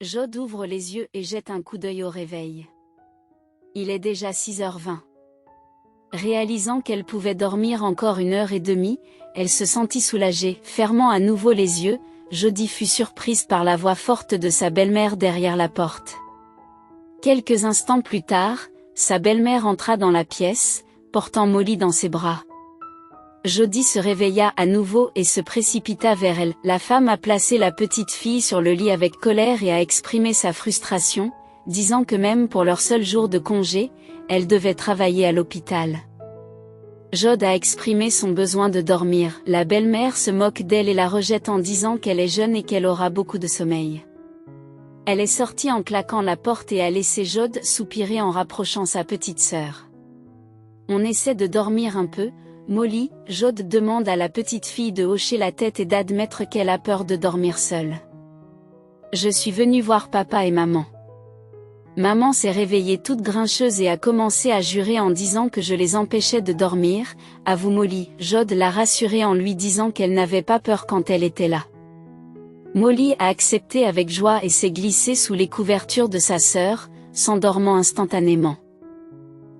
Jode ouvre les yeux et jette un coup d'œil au réveil. Il est déjà 6h20. Réalisant qu'elle pouvait dormir encore 1h30, elle se sentit soulagée. Fermant à nouveau les yeux, Jody fut surprise par la voix forte de sa belle-mère derrière la porte. Quelques instants plus tard, sa belle-mère entra dans la pièce, portant Molly dans ses bras. Jody se réveilla à nouveau et se précipita vers elle. La femme a placé la petite fille sur le lit avec colère et a exprimé sa frustration, disant que même pour leur seul jour de congé, elle devait travailler à l'hôpital. Jode a exprimé son besoin de dormir. La belle-mère se moque d'elle et la rejette en disant qu'elle est jeune et qu'elle aura beaucoup de sommeil. Elle est sortie en claquant la porte et a laissé Jode soupirer en rapprochant sa petite sœur. On essaie de dormir un peu, Molly. Jode demande à la petite fille de hocher la tête et d'admettre qu'elle a peur de dormir seule. Je suis venue voir papa et maman. Maman s'est réveillée toute grincheuse et a commencé à jurer en disant que je les empêchais de dormir, avoue Molly. Jode l'a rassurée en lui disant qu'elle n'avait pas peur quand elle était là. Molly a accepté avec joie et s'est glissée sous les couvertures de sa sœur, s'endormant instantanément.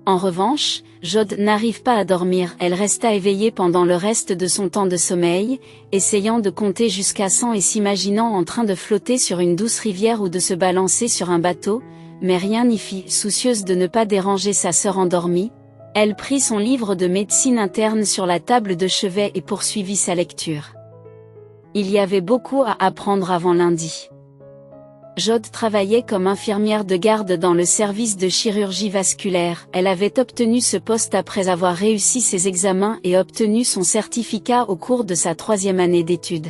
En revanche, Jode n'arrive pas à dormir. Elle resta éveillée pendant le reste de son temps de sommeil, essayant de compter jusqu'à 100 et s'imaginant en train de flotter sur une douce rivière ou de se balancer sur un bateau, mais rien n'y fit. Soucieuse de ne pas déranger sa sœur endormie, elle prit son livre de médecine interne sur la table de chevet et poursuivit sa lecture. Il y avait beaucoup à apprendre avant lundi. Jode travaillait comme infirmière de garde dans le service de chirurgie vasculaire. Elle avait obtenu ce poste après avoir réussi ses examens et obtenu son certificat au cours de sa 3e année d'études.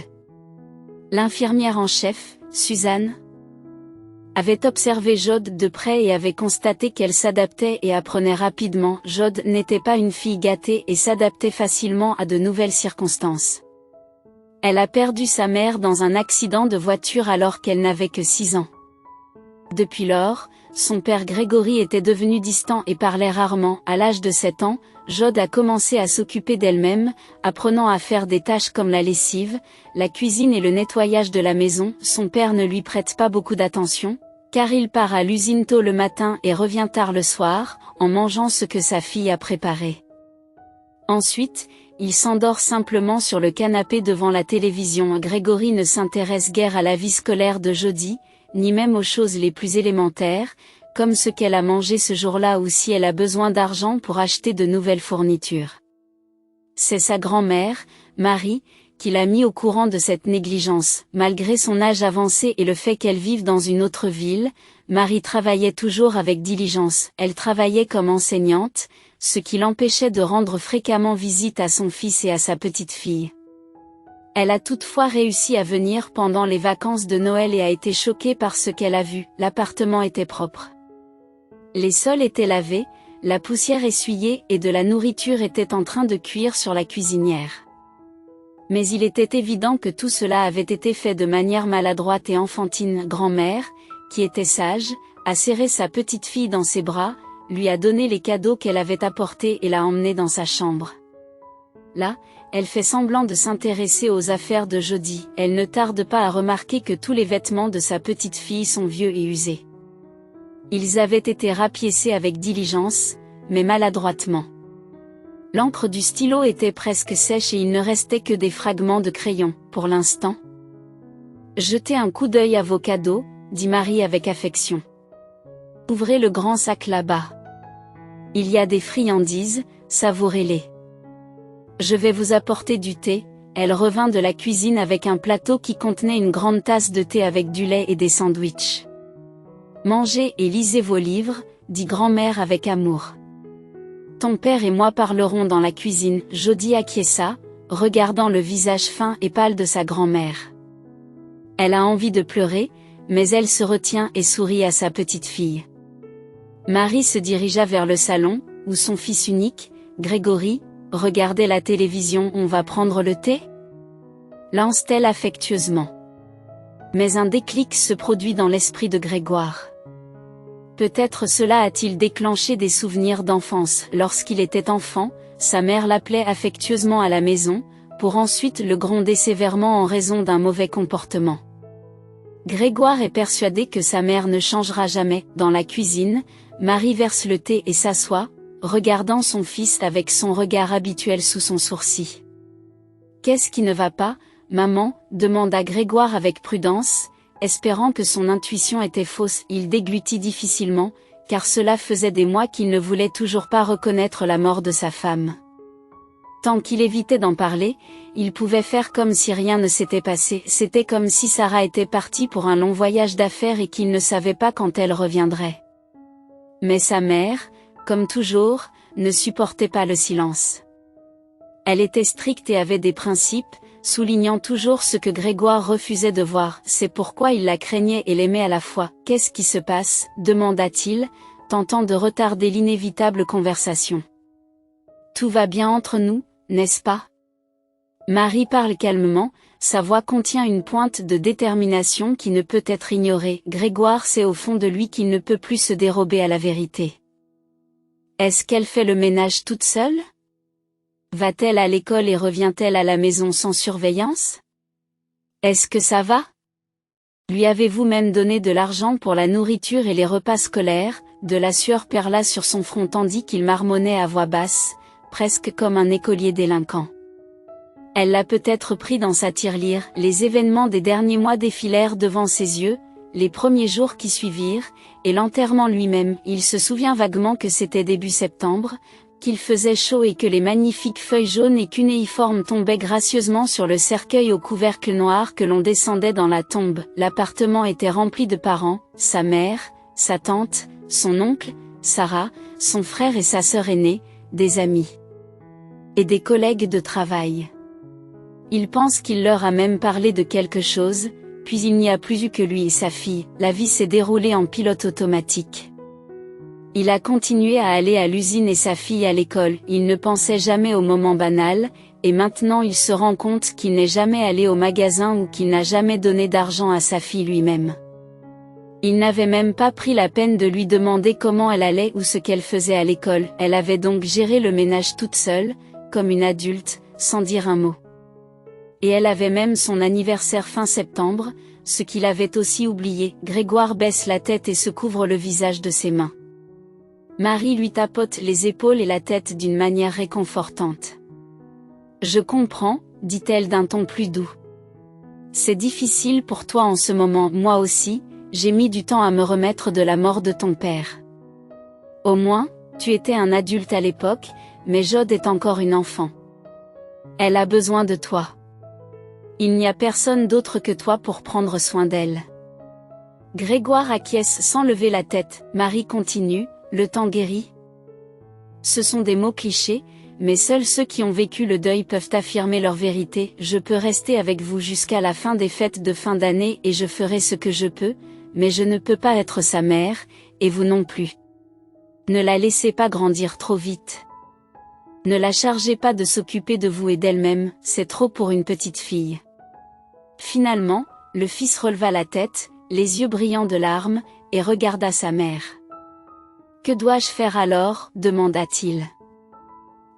L'infirmière en chef, Suzanne, avait observé Jode de près et avait constaté qu'elle s'adaptait et apprenait rapidement. Jode n'était pas une fille gâtée et s'adaptait facilement à de nouvelles circonstances. Elle a perdu sa mère dans un accident de voiture alors qu'elle n'avait que 6 ans. Depuis lors, son père Grégory était devenu distant et parlait rarement. À l'âge de 7 ans, Jode a commencé à s'occuper d'elle-même, apprenant à faire des tâches comme la lessive, la cuisine et le nettoyage de la maison. Son père ne lui prête pas beaucoup d'attention, car il part à l'usine tôt le matin et revient tard le soir, en mangeant ce que sa fille a préparé. Ensuite, il s'endort simplement sur le canapé devant la télévision. Grégory ne s'intéresse guère à la vie scolaire de Jody, ni même aux choses les plus élémentaires, comme ce qu'elle a mangé ce jour-là ou si elle a besoin d'argent pour acheter de nouvelles fournitures. C'est sa grand-mère, Marie, qui l'a mis au courant de cette négligence. Malgré son âge avancé et le fait qu'elle vive dans une autre ville, Marie travaillait toujours avec diligence. Elle travaillait comme enseignante, ce qui l'empêchait de rendre fréquemment visite à son fils et à sa petite-fille. Elle a toutefois réussi à venir pendant les vacances de Noël et a été choquée par ce qu'elle a vu. L'appartement était propre. Les sols étaient lavés, la poussière essuyée et de la nourriture était en train de cuire sur la cuisinière. Mais il était évident que tout cela avait été fait de manière maladroite et enfantine. Grand-mère, qui était sage, a serré sa petite-fille dans ses bras, lui a donné les cadeaux qu'elle avait apportés et l'a emmenée dans sa chambre. Là, elle fait semblant de s'intéresser aux affaires de Jody. Elle ne tarde pas à remarquer que tous les vêtements de sa petite fille sont vieux et usés. Ils avaient été rapiécés avec diligence, mais maladroitement. L'encre du stylo était presque sèche et il ne restait que des fragments de crayon, pour l'instant. Jetez un coup d'œil à vos cadeaux, dit Marie avec affection. Ouvrez le grand sac là-bas. Il y a des friandises, savourez-les. Je vais vous apporter du thé. Elle revint de la cuisine avec un plateau qui contenait une grande tasse de thé avec du lait et des sandwichs. Mangez et lisez vos livres, dit grand-mère avec amour. Ton père et moi parlerons dans la cuisine. Jody acquiesça, regardant le visage fin et pâle de sa grand-mère. Elle a envie de pleurer, mais elle se retient et sourit à sa petite fille. Marie se dirigea vers le salon, où son fils unique, Grégory, regardait la télévision. On va prendre le thé ? Lance-t-elle affectueusement. Mais un déclic se produit dans l'esprit de Grégoire. Peut-être cela a-t-il déclenché des souvenirs d'enfance. Lorsqu'il était enfant, sa mère l'appelait affectueusement à la maison, pour ensuite le gronder sévèrement en raison d'un mauvais comportement. Grégoire est persuadé que sa mère ne changera jamais. Dans la cuisine, Marie verse le thé et s'assoit, regardant son fils avec son regard habituel sous son sourcil. « Qu'est-ce qui ne va pas, maman ?» demanda Grégoire avec prudence, espérant que son intuition était fausse. Il déglutit difficilement, car cela faisait des mois qu'il ne voulait toujours pas reconnaître la mort de sa femme. Tant qu'il évitait d'en parler, il pouvait faire comme si rien ne s'était passé. C'était comme si Sarah était partie pour un long voyage d'affaires et qu'il ne savait pas quand elle reviendrait. Mais sa mère, comme toujours, ne supportait pas le silence. Elle était stricte et avait des principes, soulignant toujours ce que Grégoire refusait de voir. C'est pourquoi il la craignait et l'aimait à la fois. « Qu'est-ce qui se passe ?» demanda-t-il, tentant de retarder l'inévitable conversation. « Tout va bien entre nous, n'est-ce pas ?» Marie parle calmement, sa voix contient une pointe de détermination qui ne peut être ignorée. Grégoire sait au fond de lui qu'il ne peut plus se dérober à la vérité. Est-ce qu'elle fait le ménage toute seule ? Va-t-elle à l'école et revient-elle à la maison sans surveillance ? Est-ce que ça va ? Lui avez-vous même donné de l'argent pour la nourriture et les repas scolaires ? De la sueur perla sur son front tandis qu'il marmonnait à voix basse, presque comme un écolier délinquant. Elle l'a peut-être pris dans sa tirelire. Les événements des derniers mois défilèrent devant ses yeux, les premiers jours qui suivirent, et l'enterrement lui-même. Il se souvient vaguement que c'était début septembre, qu'il faisait chaud et que les magnifiques feuilles jaunes et cunéiformes tombaient gracieusement sur le cercueil au couvercle noir que l'on descendait dans la tombe. L'appartement était rempli de parents, sa mère, sa tante, son oncle, Sarah, son frère et sa sœur aînée, des amis et des collègues de travail. Il pense qu'il leur a même parlé de quelque chose, puis il n'y a plus eu que lui et sa fille. La vie s'est déroulée en pilote automatique. Il a continué à aller à l'usine et sa fille à l'école. Il ne pensait jamais au moment banal, et maintenant il se rend compte qu'il n'est jamais allé au magasin ou qu'il n'a jamais donné d'argent à sa fille lui-même. Il n'avait même pas pris la peine de lui demander comment elle allait ou ce qu'elle faisait à l'école. Elle avait donc géré le ménage toute seule, comme une adulte, sans dire un mot. Et elle avait même son anniversaire fin septembre, ce qu'il avait aussi oublié. Grégoire baisse la tête et se couvre le visage de ses mains. Marie lui tapote les épaules et la tête d'une manière réconfortante. « Je comprends, dit-elle d'un ton plus doux. C'est difficile pour toi en ce moment. Moi aussi, j'ai mis du temps à me remettre de la mort de ton père. Au moins, tu étais un adulte à l'époque, mais Jode est encore une enfant. Elle a besoin de toi. Il n'y a personne d'autre que toi pour prendre soin d'elle. » Grégoire acquiesce sans lever la tête. Marie continue, « Le temps guérit. » Ce sont des mots clichés, mais seuls ceux qui ont vécu le deuil peuvent affirmer leur vérité. Je peux rester avec vous jusqu'à la fin des fêtes de fin d'année et je ferai ce que je peux, mais je ne peux pas être sa mère, et vous non plus. Ne la laissez pas grandir trop vite. Ne la chargez pas de s'occuper de vous et d'elle-même, c'est trop pour une petite fille. Finalement, le fils releva la tête, les yeux brillants de larmes, et regarda sa mère. « Que dois-je faire alors ?» demanda-t-il.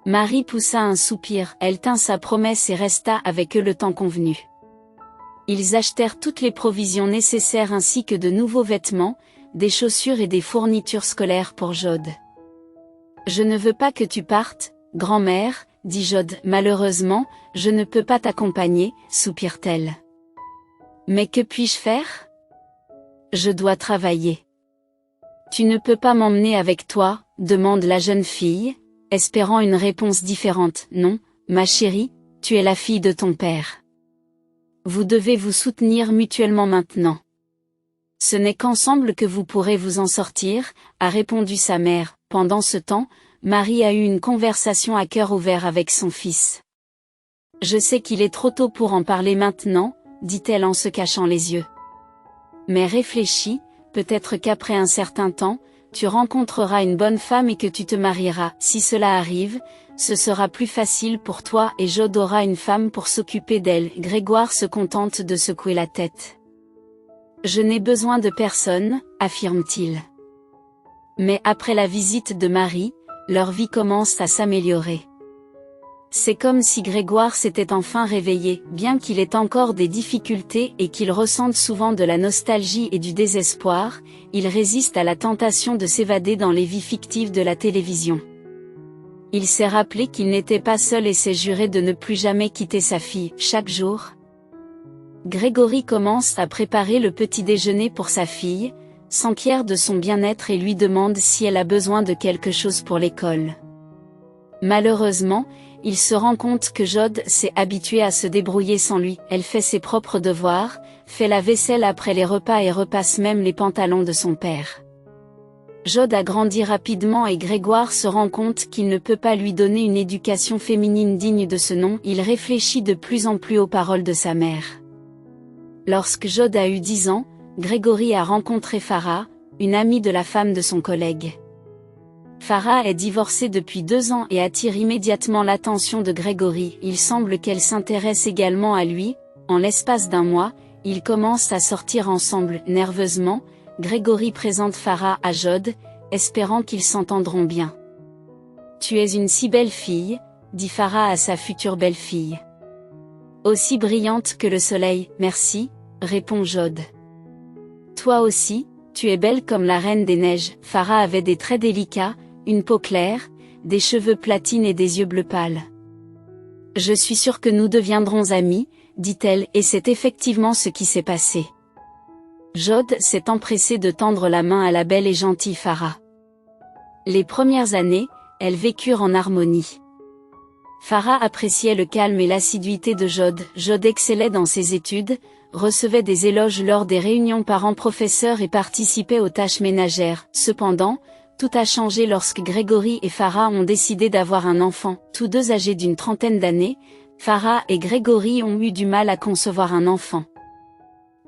Marie poussa un soupir. Elle tint sa promesse et resta avec eux le temps convenu. Ils achetèrent toutes les provisions nécessaires ainsi que de nouveaux vêtements, des chaussures et des fournitures scolaires pour Jode. « Je ne veux pas que tu partes, grand-mère, dit Jode. Malheureusement, je ne peux pas t'accompagner, soupire-t-elle. Mais que puis-je faire ? Je dois travailler. Tu ne peux pas m'emmener avec toi, demande la jeune fille, espérant une réponse différente. Non, ma chérie, tu es la fille de ton père. Vous devez vous soutenir mutuellement maintenant. Ce n'est qu'ensemble que vous pourrez vous en sortir, a répondu sa mère. Pendant ce temps, Marie a eu une conversation à cœur ouvert avec son fils. Je sais qu'il est trop tôt pour en parler maintenant, dit-elle en se cachant les yeux. Mais réfléchis, peut-être qu'après un certain temps, tu rencontreras une bonne femme et que tu te marieras. Si cela arrive, ce sera plus facile pour toi et Jode aura une femme pour s'occuper d'elle. Grégoire se contente de secouer la tête. Je n'ai besoin de personne, affirme-t-il. Mais après la visite de Marie, leur vie commence à s'améliorer. C'est comme si Grégoire s'était enfin réveillé, bien qu'il ait encore des difficultés et qu'il ressente souvent de la nostalgie et du désespoir, il résiste à la tentation de s'évader dans les vies fictives de la télévision. Il s'est rappelé qu'il n'était pas seul et s'est juré de ne plus jamais quitter sa fille, chaque jour. Grégory commence à préparer le petit déjeuner pour sa fille, s'enquiert de son bien-être et lui demande si elle a besoin de quelque chose pour l'école. Malheureusement, il se rend compte que Jode s'est habituée à se débrouiller sans lui. Elle fait ses propres devoirs, fait la vaisselle après les repas et repasse même les pantalons de son père. Jode a grandi rapidement et Grégoire se rend compte qu'il ne peut pas lui donner une éducation féminine digne de ce nom. Il réfléchit de plus en plus aux paroles de sa mère. Lorsque Jode a eu 10 ans, Grégory a rencontré Farah, une amie de la femme de son collègue. Farah est divorcée depuis 2 ans et attire immédiatement l'attention de Grégory. Il semble qu'elle s'intéresse également à lui. En l'espace d'un mois, ils commencent à sortir ensemble. Nerveusement, Grégory présente Farah à Jode, espérant qu'ils s'entendront bien. « Tu es une si belle fille », dit Farah à sa future belle-fille. « Aussi brillante que le soleil, merci », répond Jode. « Toi aussi, tu es belle comme la reine des neiges. » Farah avait des traits délicats, une peau claire, des cheveux platines et des yeux bleu pâle. « Je suis sûre que nous deviendrons amis, » dit-elle, et c'est effectivement ce qui s'est passé. Jode s'est empressé de tendre la main à la belle et gentille Farah. Les premières années, elles vécurent en harmonie. Farah appréciait le calme et l'assiduité de Jode. Jode excellait dans ses études, recevait des éloges lors des réunions parents-professeurs et participait aux tâches ménagères. Cependant, tout a changé lorsque Grégory et Farah ont décidé d'avoir un enfant. Tous deux âgés d'une trentaine d'années, Farah et Grégory ont eu du mal à concevoir un enfant.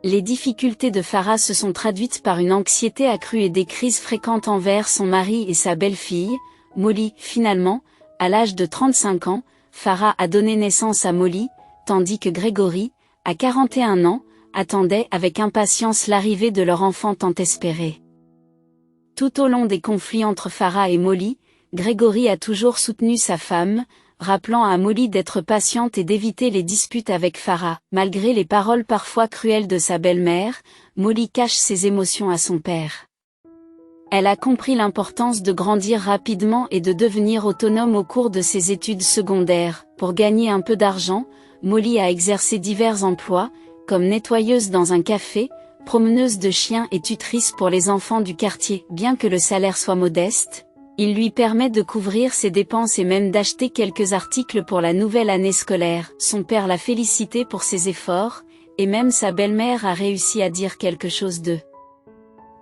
Les difficultés de Farah se sont traduites par une anxiété accrue et des crises fréquentes envers son mari et sa belle-fille, Molly. Finalement, à l'âge de 35 ans, Farah a donné naissance à Molly, tandis que Grégory, à 41 ans, attendait avec impatience l'arrivée de leur enfant tant espéré. Tout au long des conflits entre Farah et Molly, Grégory a toujours soutenu sa femme, rappelant à Molly d'être patiente et d'éviter les disputes avec Farah. Malgré les paroles parfois cruelles de sa belle-mère, Molly cache ses émotions à son père. Elle a compris l'importance de grandir rapidement et de devenir autonome au cours de ses études secondaires. Pour gagner un peu d'argent, Molly a exercé divers emplois, comme nettoyeuse dans un café, promeneuse de chiens et tutrice pour les enfants du quartier. Bien que le salaire soit modeste, il lui permet de couvrir ses dépenses et même d'acheter quelques articles pour la nouvelle année scolaire. Son père l'a félicité pour ses efforts, et même sa belle-mère a réussi à dire quelque chose de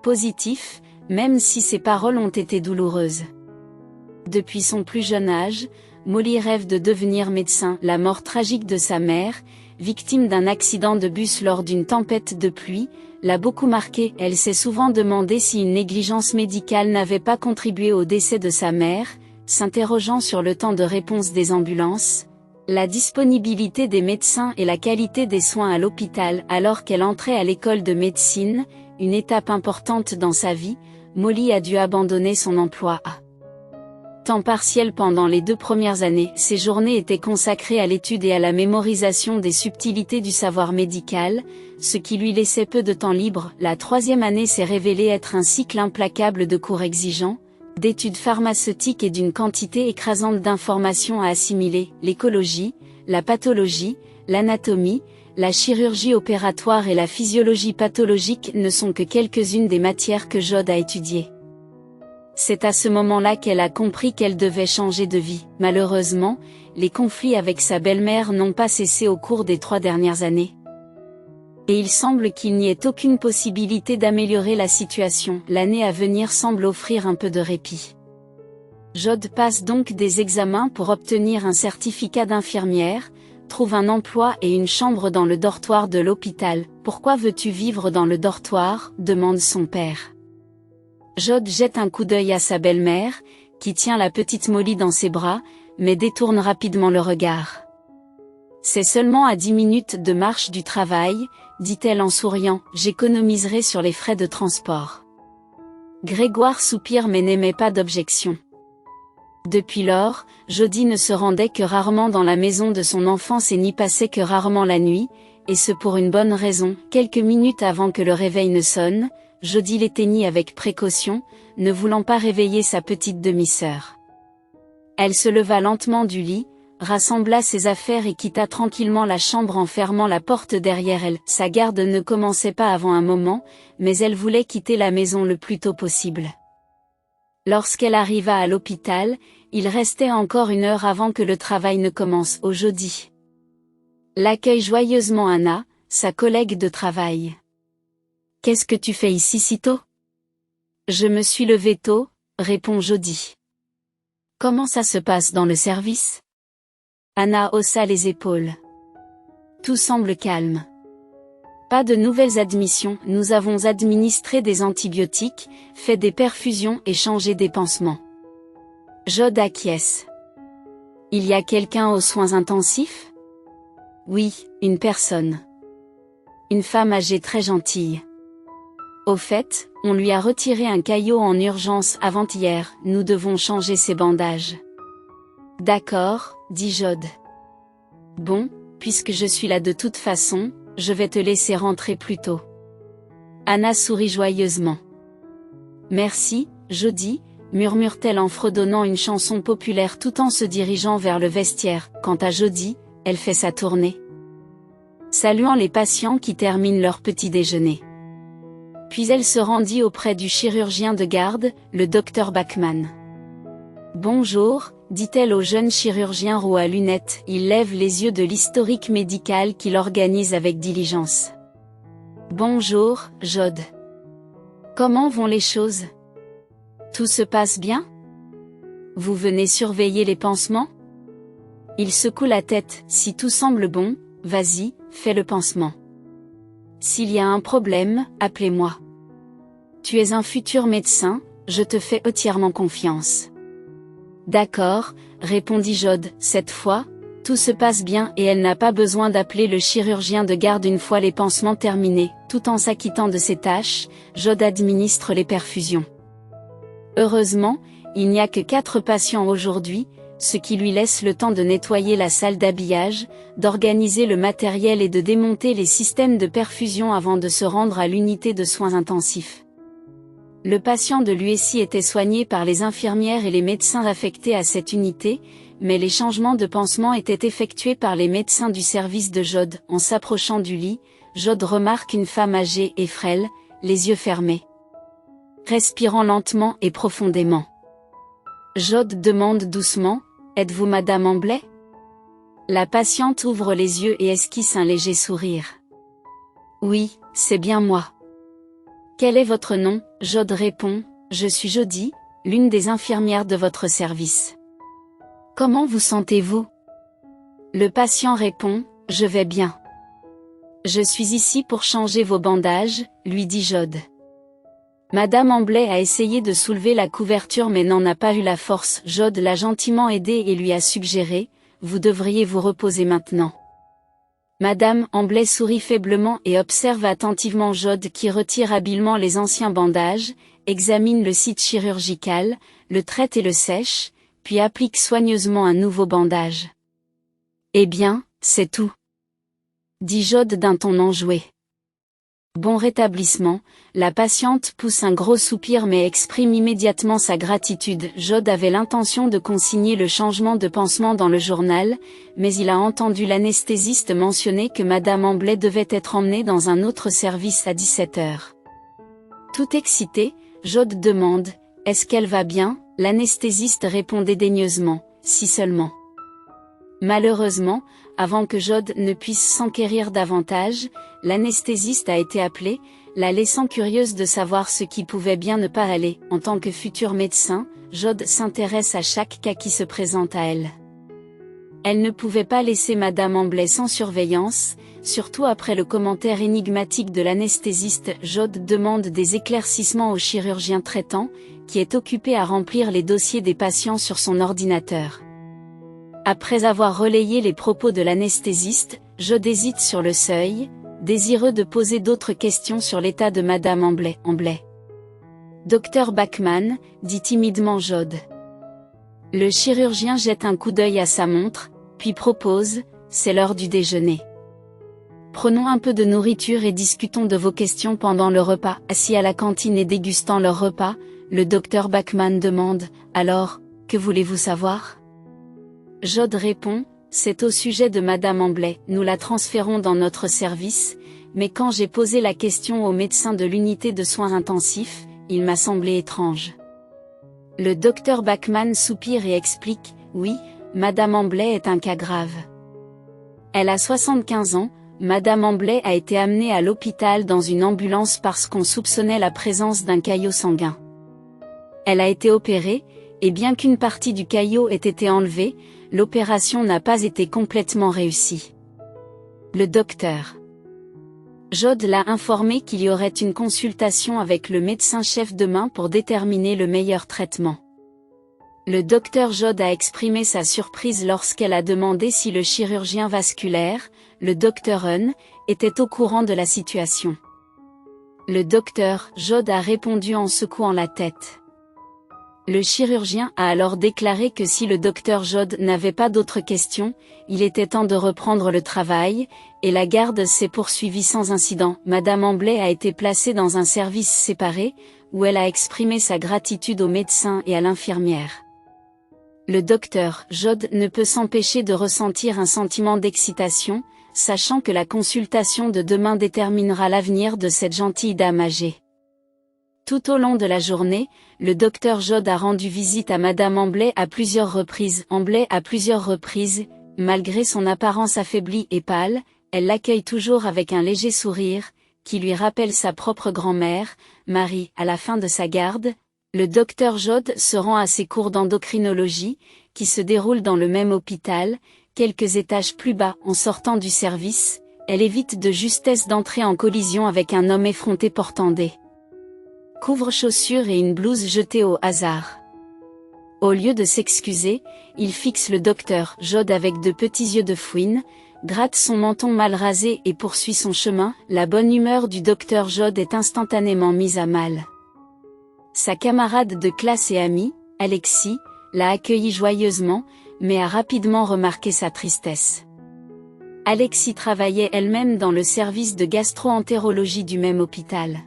positif, même si ses paroles ont été douloureuses. Depuis son plus jeune âge, Molly rêve de devenir médecin. La mort tragique de sa mère, victime d'un accident de bus lors d'une tempête de pluie, l'a beaucoup marquée. Elle s'est souvent demandé si une négligence médicale n'avait pas contribué au décès de sa mère, s'interrogeant sur le temps de réponse des ambulances, la disponibilité des médecins et la qualité des soins à l'hôpital. Alors qu'elle entrait à l'école de médecine, une étape importante dans sa vie, Molly a dû abandonner son emploi à temps partiel pendant les 2 premières années. Ses journées étaient consacrées à l'étude et à la mémorisation des subtilités du savoir médical, ce qui lui laissait peu de temps libre. La 3e année s'est révélée être un cycle implacable de cours exigeants, d'études pharmaceutiques et d'une quantité écrasante d'informations à assimiler. L'écologie, la pathologie, l'anatomie, la chirurgie opératoire et la physiologie pathologique ne sont que quelques-unes des matières que Jode a étudiées. C'est à ce moment-là qu'elle a compris qu'elle devait changer de vie. Malheureusement, les conflits avec sa belle-mère n'ont pas cessé au cours des 3 dernières années. Et il semble qu'il n'y ait aucune possibilité d'améliorer la situation. L'année à venir semble offrir un peu de répit. Jode passe donc des examens pour obtenir un certificat d'infirmière, trouve un emploi et une chambre dans le dortoir de l'hôpital. « Pourquoi veux-tu vivre dans le dortoir ?» demande son père. Jode jette un coup d'œil à sa belle-mère, qui tient la petite Molly dans ses bras, mais détourne rapidement le regard. « C'est seulement à 10 minutes de marche du travail, » dit-elle en souriant, « j'économiserai sur les frais de transport. » Grégoire soupire mais n'émet pas d'objection. Depuis lors, Jody ne se rendait que rarement dans la maison de son enfance et n'y passait que rarement la nuit, et ce pour une bonne raison. Quelques minutes avant que le réveil ne sonne, Jody l'éteignit avec précaution, ne voulant pas réveiller sa petite demi-sœur. Elle se leva lentement du lit, rassembla ses affaires et quitta tranquillement la chambre en fermant la porte derrière elle. Sa garde ne commençait pas avant un moment, mais elle voulait quitter la maison le plus tôt possible. Lorsqu'elle arriva à l'hôpital, il restait encore 1 heure avant que le travail ne commence au jeudi. L'accueille joyeusement Anna, sa collègue de travail. « Qu'est-ce que tu fais ici si tôt ?»« Je me suis levée tôt, » répond Jody. « Comment ça se passe dans le service ?» Anna haussa les épaules. « Tout semble calme. Pas de nouvelles admissions, nous avons administré des antibiotiques, fait des perfusions et changé des pansements. » Jod acquiesce. « Il y a quelqu'un aux soins intensifs ? » Oui, une personne. Une femme âgée très gentille. Au fait, on lui a retiré un caillot en urgence avant-hier, nous devons changer ses bandages. D'accord, dit Jod. Bon, puisque je suis là de toute façon, je vais te laisser rentrer plus tôt. Anna sourit joyeusement. Merci, Jody, murmure-t-elle en fredonnant une chanson populaire tout en se dirigeant vers le vestiaire. Quant à Jody, elle fait sa tournée, saluant les patients qui terminent leur petit déjeuner. Puis elle se rendit auprès du chirurgien de garde, le docteur Bachmann. « Bonjour », dit-elle au jeune chirurgien roux à lunettes. Il lève les yeux de l'historique médical qu'il organise avec diligence. « Bonjour, Jod. Comment vont les choses ? Tout se passe bien ? Vous venez surveiller les pansements ? » Il secoue la tête. « Si tout semble bon, vas-y, fais le pansement. S'il y a un problème, appelez-moi. Tu es un futur médecin, je te fais entièrement confiance. » D'accord, répondit Jod. Cette fois, tout se passe bien et elle n'a pas besoin d'appeler le chirurgien de garde une fois les pansements terminés. Tout en s'acquittant de ses tâches, Jod administre les perfusions. Heureusement, il n'y a que 4 patients aujourd'hui, ce qui lui laisse le temps de nettoyer la salle d'habillage, d'organiser le matériel et de démonter les systèmes de perfusion avant de se rendre à l'unité de soins intensifs. Le patient de l'USI était soigné par les infirmières et les médecins affectés à cette unité, mais les changements de pansement étaient effectués par les médecins du service de Jod. En s'approchant du lit, Jod remarque une femme âgée et frêle, les yeux fermés, respirant lentement et profondément. Jod demande doucement, « Êtes-vous Madame Amblay ?» La patiente ouvre les yeux et esquisse un léger sourire. « Oui, c'est bien moi. » « Quel est votre nom ?» Jod répond, « Je suis Jody, l'une des infirmières de votre service. »« Comment vous sentez-vous ?» Le patient répond, « Je vais bien. »« Je suis ici pour changer vos bandages, » lui dit Jod. Madame Amblay a essayé de soulever la couverture mais n'en a pas eu la force. Jod l'a gentiment aidée et lui a suggéré, « Vous devriez vous reposer maintenant. » Madame Amblay sourit faiblement et observe attentivement Jod qui retire habilement les anciens bandages, examine le site chirurgical, le traite et le sèche, puis applique soigneusement un nouveau bandage. « Eh bien, c'est tout. » dit Jod d'un ton enjoué. Bon rétablissement, la patiente pousse un gros soupir mais exprime immédiatement sa gratitude. Jod avait l'intention de consigner le changement de pansement dans le journal, mais il a entendu l'anesthésiste mentionner que Madame Amblay devait être emmenée dans un autre service à 17 heures. Tout excité, Jod demande, « Est-ce qu'elle va bien ?» L'anesthésiste répond dédaigneusement, « Si seulement. » Malheureusement, avant que Jod ne puisse s'enquérir davantage, l'anesthésiste a été appelé, la laissant curieuse de savoir ce qui pouvait bien ne pas aller. En tant que futur médecin, Jod s'intéresse à chaque cas qui se présente à elle. Elle ne pouvait pas laisser Madame Amblay sans surveillance, surtout après le commentaire énigmatique de l'anesthésiste. Jod demande des éclaircissements au chirurgien traitant, qui est occupé à remplir les dossiers des patients sur son ordinateur. Après avoir relayé les propos de l'anesthésiste, Jod hésite sur le seuil, désireux de poser d'autres questions sur l'état de Madame Amblay. « Docteur Bachmann, dit timidement Jod. » « Le chirurgien jette un coup d'œil à sa montre, puis propose, c'est l'heure du déjeuner. Prenons un peu de nourriture et discutons de vos questions pendant le repas. Assis à la cantine et dégustant leur repas, le docteur Bachman demande, alors, que voulez-vous savoir? Jod répond, c'est au sujet de Madame Amblay, nous la transférons dans notre service, mais quand j'ai posé la question au médecin de l'unité de soins intensifs, il m'a semblé étrange. Le docteur Bachman soupire et explique, oui, Madame Amblay est un cas grave. Elle a 75 ans, Madame Amblay a été amenée à l'hôpital dans une ambulance parce qu'on soupçonnait la présence d'un caillot sanguin. Elle a été opérée, et bien qu'une partie du caillot ait été enlevée, l'opération n'a pas été complètement réussie. Le docteur Jod l'a informé qu'il y aurait une consultation avec le médecin-chef demain pour déterminer le meilleur traitement. Le docteur Jod a exprimé sa surprise lorsqu'elle a demandé si le chirurgien vasculaire, le docteur Hun, était au courant de la situation. Le docteur Jod a répondu en secouant la tête. Le chirurgien a alors déclaré que si le docteur Jod n'avait pas d'autres questions, il était temps de reprendre le travail, et la garde s'est poursuivie sans incident. Madame Amblay a été placée dans un service séparé, où elle a exprimé sa gratitude au médecin et à l'infirmière. Le docteur Jod ne peut s'empêcher de ressentir un sentiment d'excitation, sachant que la consultation de demain déterminera l'avenir de cette gentille dame âgée. Tout au long de la journée, le docteur Jod a rendu visite à Madame Amblay à plusieurs reprises. Malgré son apparence affaiblie et pâle, elle l'accueille toujours avec un léger sourire, qui lui rappelle sa propre grand-mère, Marie. À la fin de sa garde, le docteur Jod se rend à ses cours d'endocrinologie, qui se déroulent dans le même hôpital, quelques étages plus bas. En sortant du service, elle évite de justesse d'entrer en collision avec un homme effronté portant des couvre-chaussures et une blouse jetée au hasard. Au lieu de s'excuser, il fixe le docteur Jod avec de petits yeux de fouine, gratte son menton mal rasé et poursuit son chemin. La bonne humeur du docteur Jod est instantanément mise à mal. Sa camarade de classe et amie, Alexis, l'a accueilli joyeusement, mais a rapidement remarqué sa tristesse. Alexis travaillait elle-même dans le service de gastro-entérologie du même hôpital.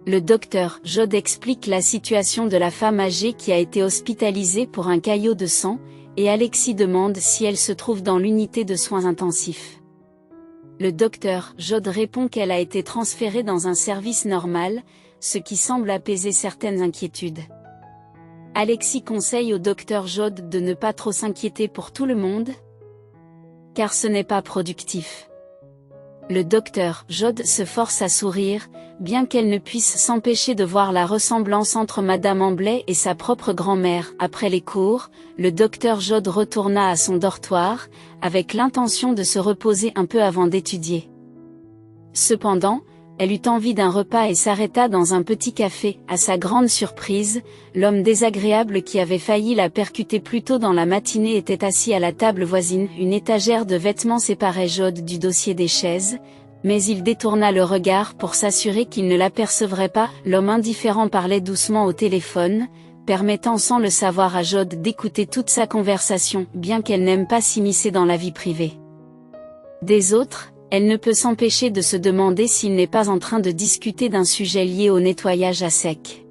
Le docteur Jod explique la situation de la femme âgée qui a été hospitalisée pour un caillot de sang, et Alexis demande si elle se trouve dans l'unité de soins intensifs. Le docteur Jod répond qu'elle a été transférée dans un service normal, ce qui semble apaiser certaines inquiétudes. Alexis conseille au docteur Jod de ne pas trop s'inquiéter pour tout le monde, car ce n'est pas productif. Le docteur Jod se force à sourire, bien qu'elle ne puisse s'empêcher de voir la ressemblance entre Madame Amblay et sa propre grand-mère. Après les cours, le docteur Jod retourna à son dortoir, avec l'intention de se reposer un peu avant d'étudier. Cependant, elle eut envie d'un repas et s'arrêta dans un petit café. À sa grande surprise, l'homme désagréable qui avait failli la percuter plus tôt dans la matinée était assis à la table voisine. Une étagère de vêtements séparait Jod du dossier des chaises, mais il détourna le regard pour s'assurer qu'il ne l'apercevrait pas. L'homme indifférent parlait doucement au téléphone, permettant sans le savoir à Jod d'écouter toute sa conversation, bien qu'elle n'aime pas s'immiscer dans la vie privée des autres. Elle ne peut s'empêcher de se demander s'il n'est pas en train de discuter d'un sujet lié au nettoyage à sec.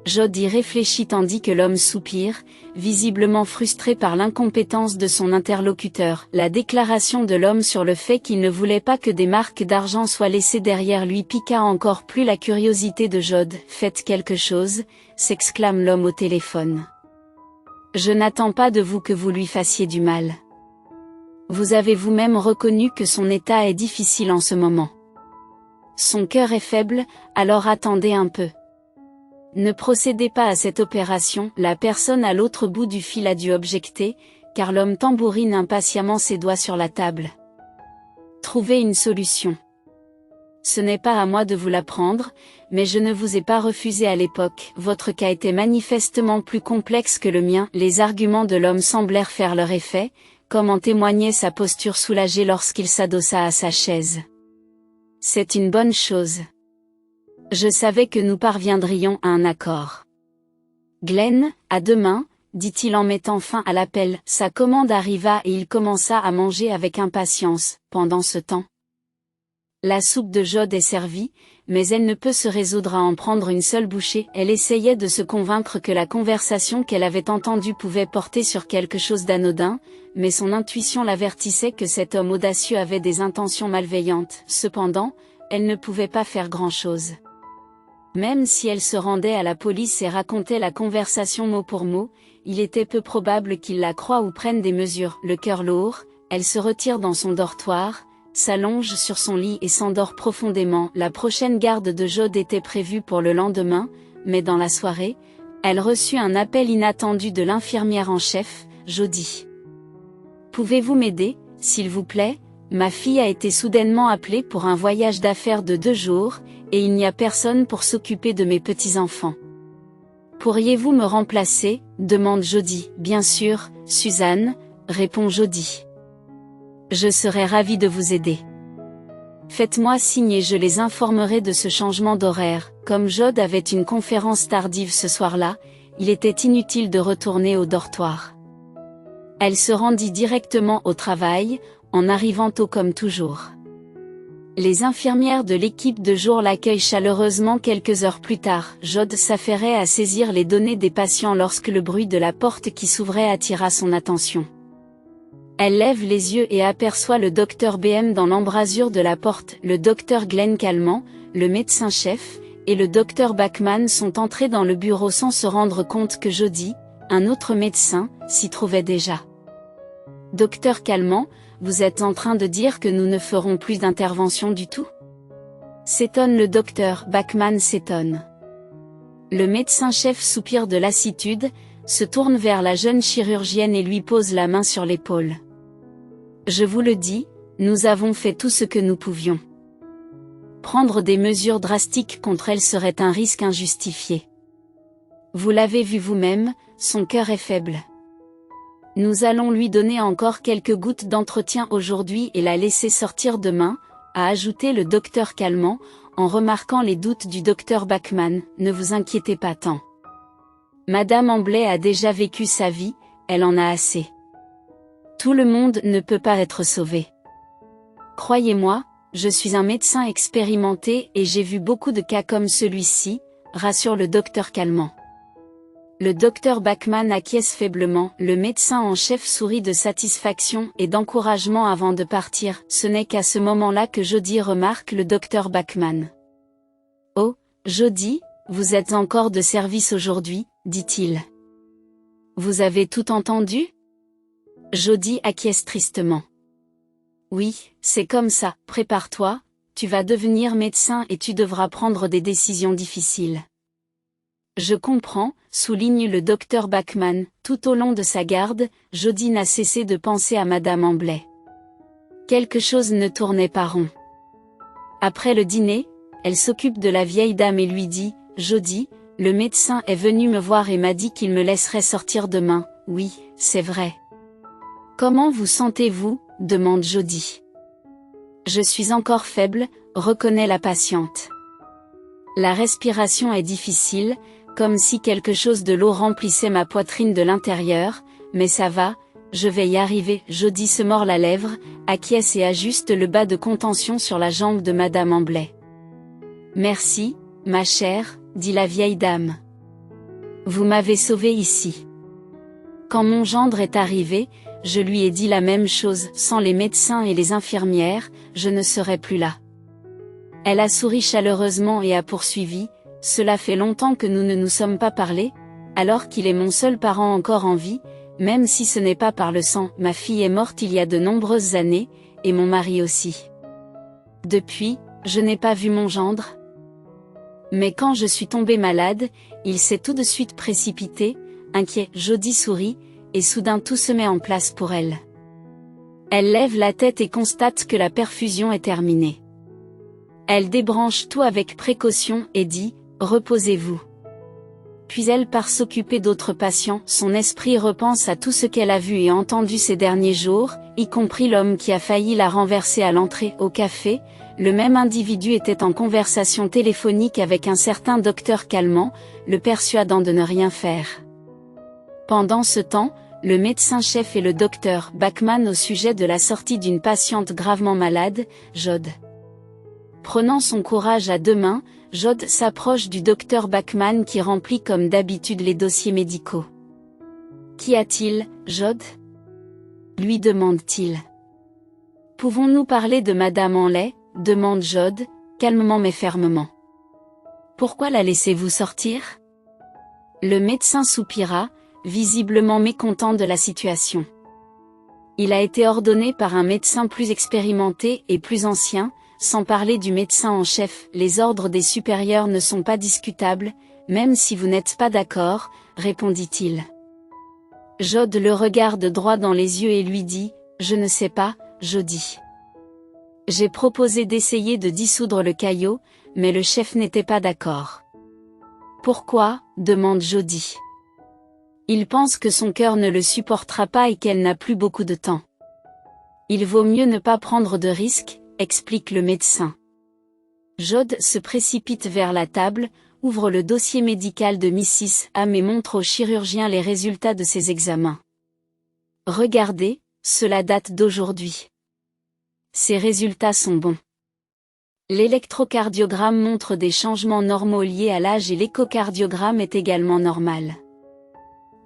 Jod y réfléchit tandis que l'homme soupire, visiblement frustré par l'incompétence de son interlocuteur. La déclaration de l'homme sur le fait qu'il ne voulait pas que des marques d'argent soient laissées derrière lui piqua encore plus la curiosité de Jod. « Faites quelque chose », s'exclame l'homme au téléphone. « Je n'attends pas de vous que vous lui fassiez du mal. Vous avez vous-même reconnu que son état est difficile en ce moment. Son cœur est faible, alors attendez un peu. Ne procédez pas à cette opération. » La personne à l'autre bout du fil a dû objecter, car l'homme tambourine impatiemment ses doigts sur la table. Trouvez une solution. Ce n'est pas à moi de vous l'apprendre, mais je ne vous ai pas refusé à l'époque. Votre cas était manifestement plus complexe que le mien. Les arguments de l'homme semblèrent faire leur effet, comme en témoignait sa posture soulagée lorsqu'il s'adossa à sa chaise. C'est une bonne chose. Je savais que nous parviendrions à un accord. Glenn, à demain, dit-il en mettant fin à l'appel. Sa commande arriva et il commença à manger avec impatience. Pendant ce temps, la soupe de Jod est servie, mais elle ne peut se résoudre à en prendre une seule bouchée. Elle essayait de se convaincre que la conversation qu'elle avait entendue pouvait porter sur quelque chose d'anodin, mais son intuition l'avertissait que cet homme audacieux avait des intentions malveillantes. Cependant, elle ne pouvait pas faire grand-chose. Même si elle se rendait à la police et racontait la conversation mot pour mot, il était peu probable qu'il la croie ou prenne des mesures. Le cœur lourd, elle se retire dans son dortoir, s'allonge sur son lit et s'endort profondément. La prochaine garde de Jod était prévue pour le lendemain, mais dans la soirée, elle reçut un appel inattendu de l'infirmière en chef, Jody. « Pouvez-vous m'aider, s'il vous plaît ? Ma fille a été soudainement appelée pour un voyage d'affaires de 2 jours, et il n'y a personne pour s'occuper de mes petits-enfants. Pourriez-vous me remplacer ? Demande Jody. Bien sûr, Suzanne, répond Jody. Je serai ravie de vous aider. Faites-moi signe et je les informerai de ce changement d'horaire. Comme Jod avait une conférence tardive ce soir-là, il était inutile de retourner au dortoir. Elle se rendit directement au travail, en arrivant tôt comme toujours. Les infirmières de l'équipe de jour l'accueillent chaleureusement quelques heures plus tard. Jod s'affairait à saisir les données des patients lorsque le bruit de la porte qui s'ouvrait attira son attention. Elle lève les yeux et aperçoit le docteur BM dans l'embrasure de la porte. Le docteur Glenn Calment, le médecin-chef, et le docteur Bachman sont entrés dans le bureau sans se rendre compte que Jody, un autre médecin, s'y trouvait déjà. « Docteur Calment, vous êtes en train de dire que nous ne ferons plus d'intervention du tout ?» s'étonne le docteur. Bachman s'étonne. Le médecin-chef soupire de lassitude, se tourne vers la jeune chirurgienne et lui pose la main sur l'épaule. « Je vous le dis, nous avons fait tout ce que nous pouvions. Prendre des mesures drastiques contre elle serait un risque injustifié. Vous l'avez vu vous-même, son cœur est faible. Nous allons lui donner encore quelques gouttes d'entretien aujourd'hui et la laisser sortir demain, » a ajouté le docteur Calment, en remarquant les doutes du docteur Bachman. « Ne vous inquiétez pas tant. Madame Amblay a déjà vécu sa vie, elle en a assez. Tout le monde ne peut pas être sauvé. Croyez-moi, je suis un médecin expérimenté et j'ai vu beaucoup de cas comme celui-ci, » rassure le docteur Calment. Le docteur Bachman acquiesce faiblement. Le médecin en chef sourit de satisfaction et d'encouragement avant de partir. Ce n'est qu'à ce moment-là que Jody remarque le docteur Bachman. « Oh, Jody, vous êtes encore de service aujourd'hui, » dit-il. « Vous avez tout entendu ?» Jody acquiesce tristement. « Oui, c'est comme ça, prépare-toi, tu vas devenir médecin et tu devras prendre des décisions difficiles. » Je comprends, souligne le docteur Bachman. Tout au long de sa garde, Jody n'a cessé de penser à Madame Amblay. Quelque chose ne tournait pas rond. Après le dîner, elle s'occupe de la vieille dame et lui dit « Jody, le médecin est venu me voir et m'a dit qu'il me laisserait sortir demain. » « Oui, c'est vrai. »« Comment vous sentez-vous » demande Jody. « Je suis encore faible, » reconnaît la patiente. La respiration est difficile, comme si quelque chose de lourd remplissait ma poitrine de l'intérieur, mais ça va, je vais y arriver. Jody se mord la lèvre, acquiesce et ajuste le bas de contention sur la jambe de Madame Amblay. « Merci, ma chère, » dit la vieille dame. « Vous m'avez sauvée ici. Quand mon gendre est arrivé, je lui ai dit la même chose. Sans les médecins et les infirmières, je ne serais plus là. » Elle a souri chaleureusement et a poursuivi. « Cela fait longtemps que nous ne nous sommes pas parlé, alors qu'il est mon seul parent encore en vie, même si ce n'est pas par le sang. Ma fille est morte il y a de nombreuses années, et mon mari aussi. Depuis, je n'ai pas vu mon gendre. Mais quand je suis tombée malade, il s'est tout de suite précipité, inquiet. » Jody sourit, et soudain tout se met en place pour elle. Elle lève la tête et constate que la perfusion est terminée. Elle débranche tout avec précaution et dit « Reposez-vous. » Puis elle part s'occuper d'autres patients. Son esprit repense à tout ce qu'elle a vu et entendu ces derniers jours, y compris l'homme qui a failli la renverser à l'entrée. Au café, le même individu était en conversation téléphonique avec un certain docteur Calment, le persuadant de ne rien faire. Pendant ce temps, le médecin-chef et le docteur Bachmann au sujet de la sortie d'une patiente gravement malade, Jod. Prenant son courage à deux mains, Jod s'approche du docteur Bachmann qui remplit comme d'habitude les dossiers médicaux. « Qu'y a-t-il, Jod ?» lui demande-t-il. « Pouvons-nous parler de Madame Hanley ?» demande Jod, calmement mais fermement. « Pourquoi la laissez-vous sortir ?» Le médecin soupira, visiblement mécontent de la situation. Il a été ordonné par un médecin plus expérimenté et plus ancien, sans parler du médecin en chef. Les ordres des supérieurs ne sont pas discutables, même si vous n'êtes pas d'accord, répondit-il. Jod le regarde droit dans les yeux et lui dit, « Je ne sais pas, Jody. J'ai proposé d'essayer de dissoudre le caillot, mais le chef n'était pas d'accord. » « Pourquoi ?» demande Jody. Il pense que son cœur ne le supportera pas et qu'elle n'a plus beaucoup de temps. Il vaut mieux ne pas prendre de risques, explique le médecin. Jod se précipite vers la table, ouvre le dossier médical de Mrs. Ham et montre au chirurgien les résultats de ses examens. Regardez, cela date d'aujourd'hui. Ces résultats sont bons. L'électrocardiogramme montre des changements normaux liés à l'âge et l'échocardiogramme est également normal.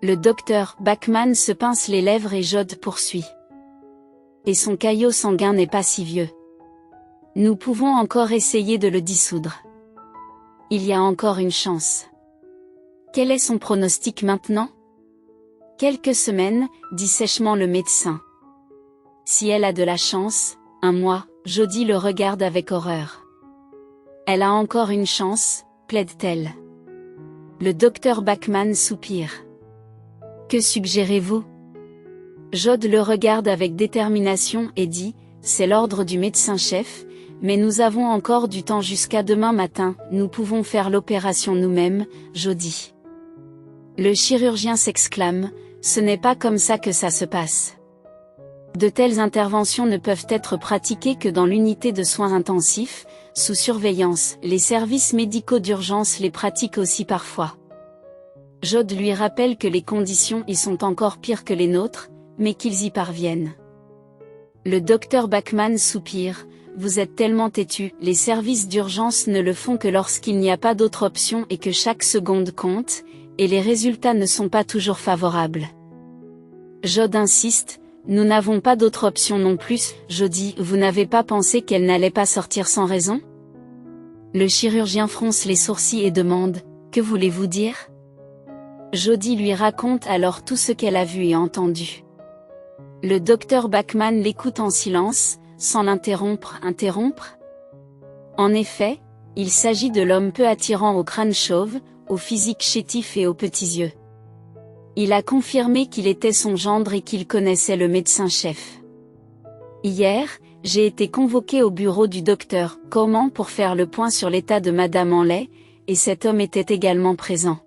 Le docteur Bachmann se pince les lèvres et Jod poursuit. Et son caillot sanguin n'est pas si vieux. Nous pouvons encore essayer de le dissoudre. Il y a encore une chance. Quel est son pronostic maintenant ? Quelques semaines, dit sèchement le médecin. Si elle a de la chance, un mois, Jody le regarde avec horreur. Elle a encore une chance, plaide-t-elle. Le docteur Bachmann soupire. Que suggérez-vous ? Jod le regarde avec détermination et dit, c'est l'ordre du médecin-chef, mais nous avons encore du temps jusqu'à demain matin, nous pouvons faire l'opération nous-mêmes, Jody. Le chirurgien s'exclame, ce n'est pas comme ça que ça se passe. De telles interventions ne peuvent être pratiquées que dans l'unité de soins intensifs, sous surveillance, les services médicaux d'urgence les pratiquent aussi parfois. Jod lui rappelle que les conditions y sont encore pires que les nôtres, mais qu'ils y parviennent. Le docteur Bachmann soupire, vous êtes tellement têtu, les services d'urgence ne le font que lorsqu'il n'y a pas d'autre option et que chaque seconde compte, et les résultats ne sont pas toujours favorables. Jod insiste, nous n'avons pas d'autre option non plus, Jody, vous n'avez pas pensé qu'elle n'allait pas sortir sans raison ? Le chirurgien fronce les sourcils et demande, que voulez-vous dire ? Jody lui raconte alors tout ce qu'elle a vu et entendu. Le docteur Bachmann l'écoute en silence, sans l'interrompre. En effet, il s'agit de l'homme peu attirant au crâne chauve, au physique chétif et aux petits yeux. Il a confirmé qu'il était son gendre et qu'il connaissait le médecin-chef. Hier, j'ai été convoqué au bureau du docteur Coleman pour faire le point sur l'état de Madame Hanley, et cet homme était également présent.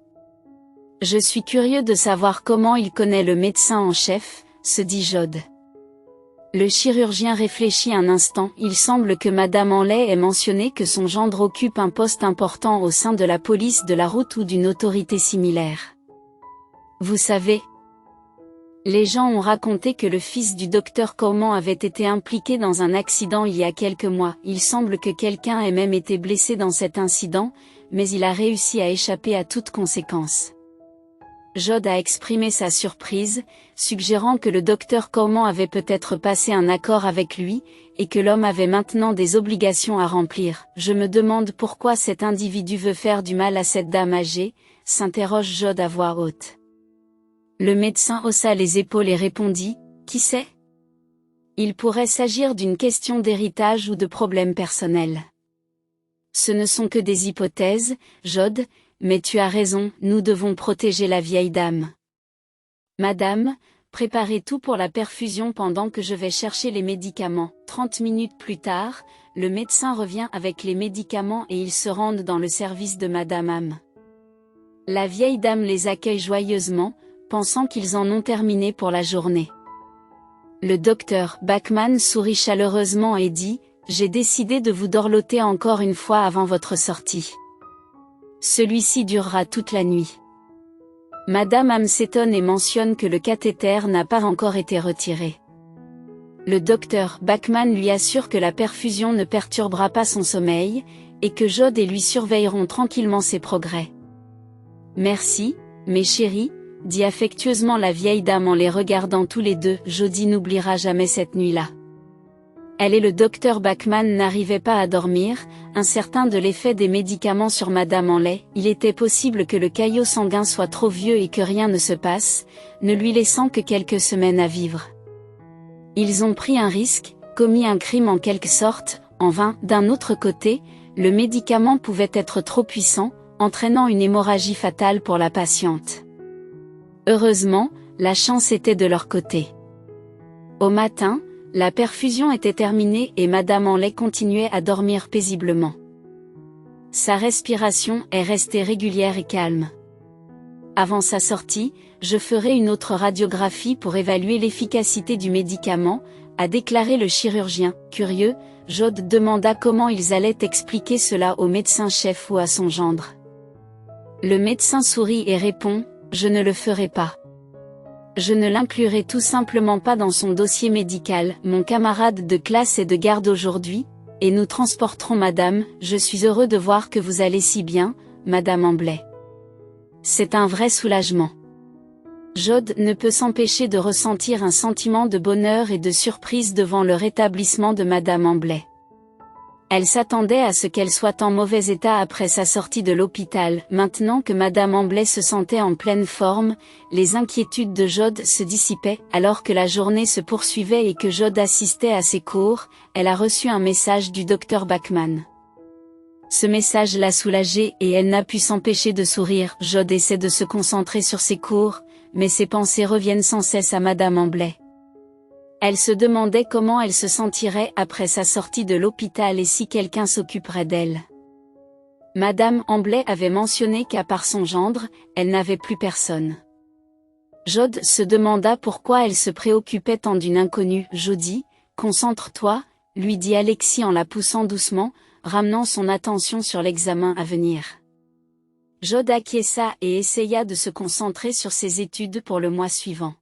Je suis curieux de savoir comment il connaît le médecin en chef, se dit Jod. Le chirurgien réfléchit un instant, il semble que Madame Hanley ait mentionné que son gendre occupe un poste important au sein de la police de la route ou d'une autorité similaire. Vous savez, les gens ont raconté que le fils du docteur Coleman avait été impliqué dans un accident il y a quelques mois. Il semble que quelqu'un ait même été blessé dans cet incident, mais il a réussi à échapper à toute conséquence. Jod a exprimé sa surprise, suggérant que le docteur Coleman avait peut-être passé un accord avec lui, et que l'homme avait maintenant des obligations à remplir. Je me demande pourquoi cet individu veut faire du mal à cette dame âgée, s'interroge Jod à voix haute. Le médecin haussa les épaules et répondit, qui sait ? Il pourrait s'agir d'une question d'héritage ou de problèmes personnels. Ce ne sont que des hypothèses, Jod, mais tu as raison, nous devons protéger la vieille dame. Madame, préparez tout pour la perfusion pendant que je vais chercher les médicaments. 30 minutes plus tard, le médecin revient avec les médicaments et ils se rendent dans le service de Madame Ham. La vieille dame les accueille joyeusement, pensant qu'ils en ont terminé pour la journée. Le docteur Bachmann sourit chaleureusement et dit, « J'ai décidé de vous dorloter encore une fois avant votre sortie. Celui-ci durera toute la nuit. » Madame Ham s'étonne et mentionne que le cathéter n'a pas encore été retiré. Le docteur Bachmann lui assure que la perfusion ne perturbera pas son sommeil, et que Jod et lui surveilleront tranquillement ses progrès. Merci, mes chéris, dit affectueusement la vieille dame en les regardant tous les deux. Jody n'oubliera jamais cette nuit-là. Elle et le docteur Bachmann n'arrivaient pas à dormir, incertains de l'effet des médicaments sur Madame Hanley. Il était possible que le caillot sanguin soit trop vieux et que rien ne se passe, ne lui laissant que quelques semaines à vivre. Ils ont pris un risque, commis un crime en quelque sorte, en vain. D'un autre côté, le médicament pouvait être trop puissant, entraînant une hémorragie fatale pour la patiente. Heureusement, la chance était de leur côté. Au matin, la perfusion était terminée et Madame Hanley continuait à dormir paisiblement. Sa respiration est restée régulière et calme. Avant sa sortie, je ferai une autre radiographie pour évaluer l'efficacité du médicament, a déclaré le chirurgien. Curieux, Jod demanda comment ils allaient expliquer cela au médecin-chef ou à son gendre. Le médecin sourit et répond, « Je ne le ferai pas. Je ne l'inclurai tout simplement pas dans son dossier médical. Mon camarade de classe est de garde aujourd'hui, et nous transporterons madame. Je suis heureux de voir que vous allez si bien, Madame Hanley. C'est un vrai soulagement. » Jod ne peut s'empêcher de ressentir un sentiment de bonheur et de surprise devant le rétablissement de Madame Hanley. Elle s'attendait à ce qu'elle soit en mauvais état après sa sortie de l'hôpital. Maintenant que Madame Hanley se sentait en pleine forme, les inquiétudes de Jod se dissipaient. Alors que la journée se poursuivait et que Jod assistait à ses cours, elle a reçu un message du docteur Bachmann. Ce message l'a soulagée et elle n'a pu s'empêcher de sourire. Jod essaie de se concentrer sur ses cours, mais ses pensées reviennent sans cesse à Madame Hanley. Elle se demandait comment elle se sentirait après sa sortie de l'hôpital et si quelqu'un s'occuperait d'elle. Madame Hanley avait mentionné qu'à part son gendre, elle n'avait plus personne. Jod se demanda pourquoi elle se préoccupait tant d'une inconnue. « Jody, concentre-toi », lui dit Alexis en la poussant doucement, ramenant son attention sur l'examen à venir. Jod acquiesça et essaya de se concentrer sur ses études pour le mois suivant.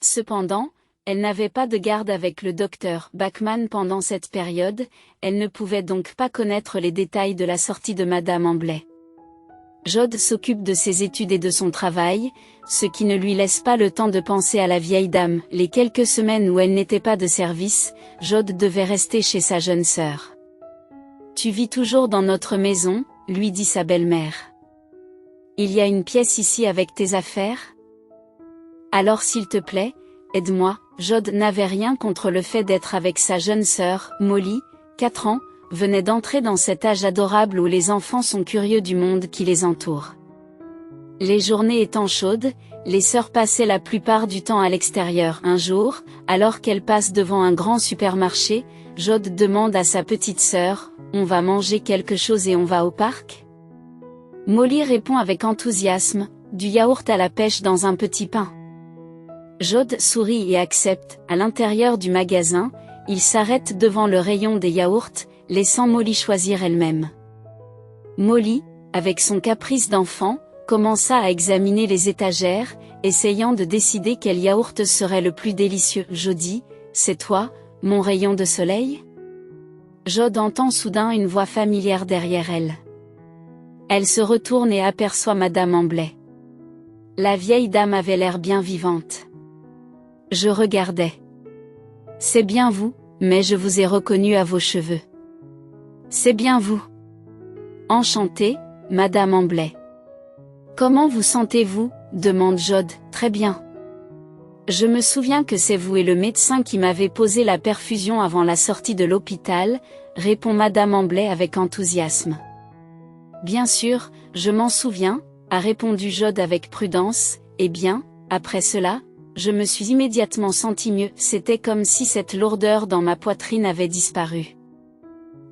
Cependant, elle n'avait pas de garde avec le docteur Bachmann pendant cette période, elle ne pouvait donc pas connaître les détails de la sortie de Madame Hanley. Jod s'occupe de ses études et de son travail, ce qui ne lui laisse pas le temps de penser à la vieille dame. Les quelques semaines où elle n'était pas de service, Jod devait rester chez sa jeune sœur. « Tu vis toujours dans notre maison ?» lui dit sa belle-mère. « Il y a une pièce ici avec tes affaires ? Alors s'il te plaît, aide-moi. » Jod n'avait rien contre le fait d'être avec sa jeune sœur, Molly, 4 ans, venait d'entrer dans cet âge adorable où les enfants sont curieux du monde qui les entoure. Les journées étant chaudes, les sœurs passaient la plupart du temps à l'extérieur. Un jour, alors qu'elle passe devant un grand supermarché, Jod demande à sa petite sœur, « On va manger quelque chose et on va au parc ?» Molly répond avec enthousiasme, « Du yaourt à la pêche dans un petit pain. » Jod sourit et accepte. À l'intérieur du magasin, il s'arrête devant le rayon des yaourts, laissant Molly choisir elle-même. Molly, avec son caprice d'enfant, commença à examiner les étagères, essayant de décider quel yaourt serait le plus délicieux. « Jody, c'est toi, mon rayon de soleil ?» Jod entend soudain une voix familière derrière elle. Elle se retourne et aperçoit Madame Hanley. La vieille dame avait l'air bien vivante. Je regardais. « C'est bien vous, mais je vous ai reconnu à vos cheveux. »« C'est bien vous. »« Enchantée, Madame Hanley. »« Comment vous sentez-vous » demande Jod. « Très bien. Je me souviens que c'est vous et le médecin qui m'avez posé la perfusion avant la sortie de l'hôpital, » répond Madame Hanley avec enthousiasme. « Bien sûr, je m'en souviens, » a répondu Jod avec prudence. « Eh bien, après cela, je me suis immédiatement senti mieux. C'était comme si cette lourdeur dans ma poitrine avait disparu.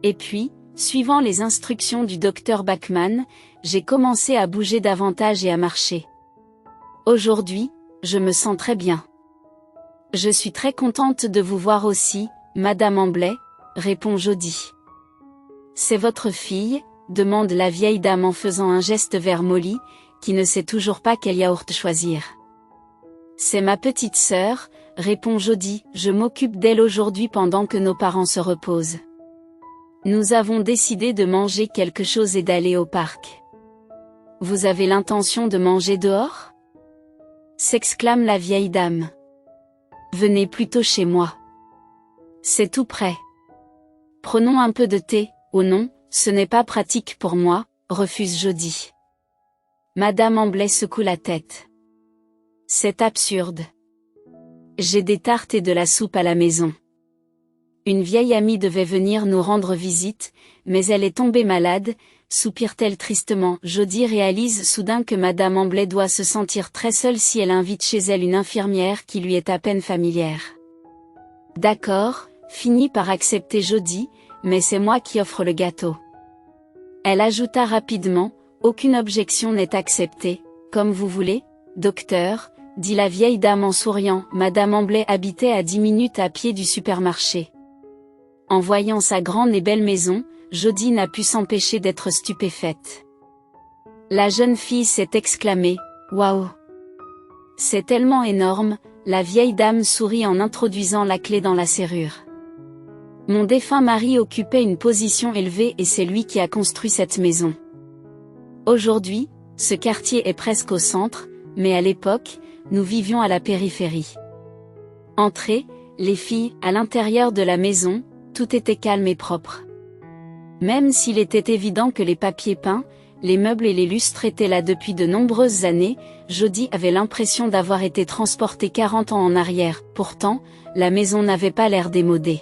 Et puis, suivant les instructions du docteur Bachmann, j'ai commencé à bouger davantage et à marcher. Aujourd'hui, je me sens très bien. Je suis très contente de vous voir aussi, Madame Hanley, répond Jody. C'est votre fille ? Demande la vieille dame en faisant un geste vers Molly, qui ne sait toujours pas quel yaourt choisir. C'est ma petite sœur, répond Jody, je m'occupe d'elle aujourd'hui pendant que nos parents se reposent. Nous avons décidé de manger quelque chose et d'aller au parc. Vous avez l'intention de manger dehors? S'exclame la vieille dame. Venez plutôt chez moi. C'est tout près. Prenons un peu de thé. Oh non, ce n'est pas pratique pour moi, refuse Jody. Madame Amblay secoue la tête. C'est absurde. J'ai des tartes et de la soupe à la maison. Une vieille amie devait venir nous rendre visite, mais elle est tombée malade, soupire-t-elle tristement. Jody réalise soudain que Madame Amblay doit se sentir très seule si elle invite chez elle une infirmière qui lui est à peine familière. D'accord, finit par accepter Jody, mais c'est moi qui offre le gâteau. Elle ajouta rapidement, aucune objection n'est acceptée, comme vous voulez, docteur, dit la vieille dame en souriant. Madame Amblay habitait à 10 minutes à pied du supermarché. En voyant sa grande et belle maison, Jody n'a pu s'empêcher d'être stupéfaite. La jeune fille s'est exclamée, « Waouh! C'est tellement énorme !» La vieille dame sourit en introduisant la clé dans la serrure. Mon défunt mari occupait une position élevée et c'est lui qui a construit cette maison. Aujourd'hui, ce quartier est presque au centre, mais à l'époque, nous vivions à la périphérie. Entrez, les filles, à l'intérieur de la maison, tout était calme et propre. Même s'il était évident que les papiers peints, les meubles et les lustres étaient là depuis de nombreuses années, Jody avait l'impression d'avoir été transportée 40 ans en arrière. Pourtant, la maison n'avait pas l'air démodée.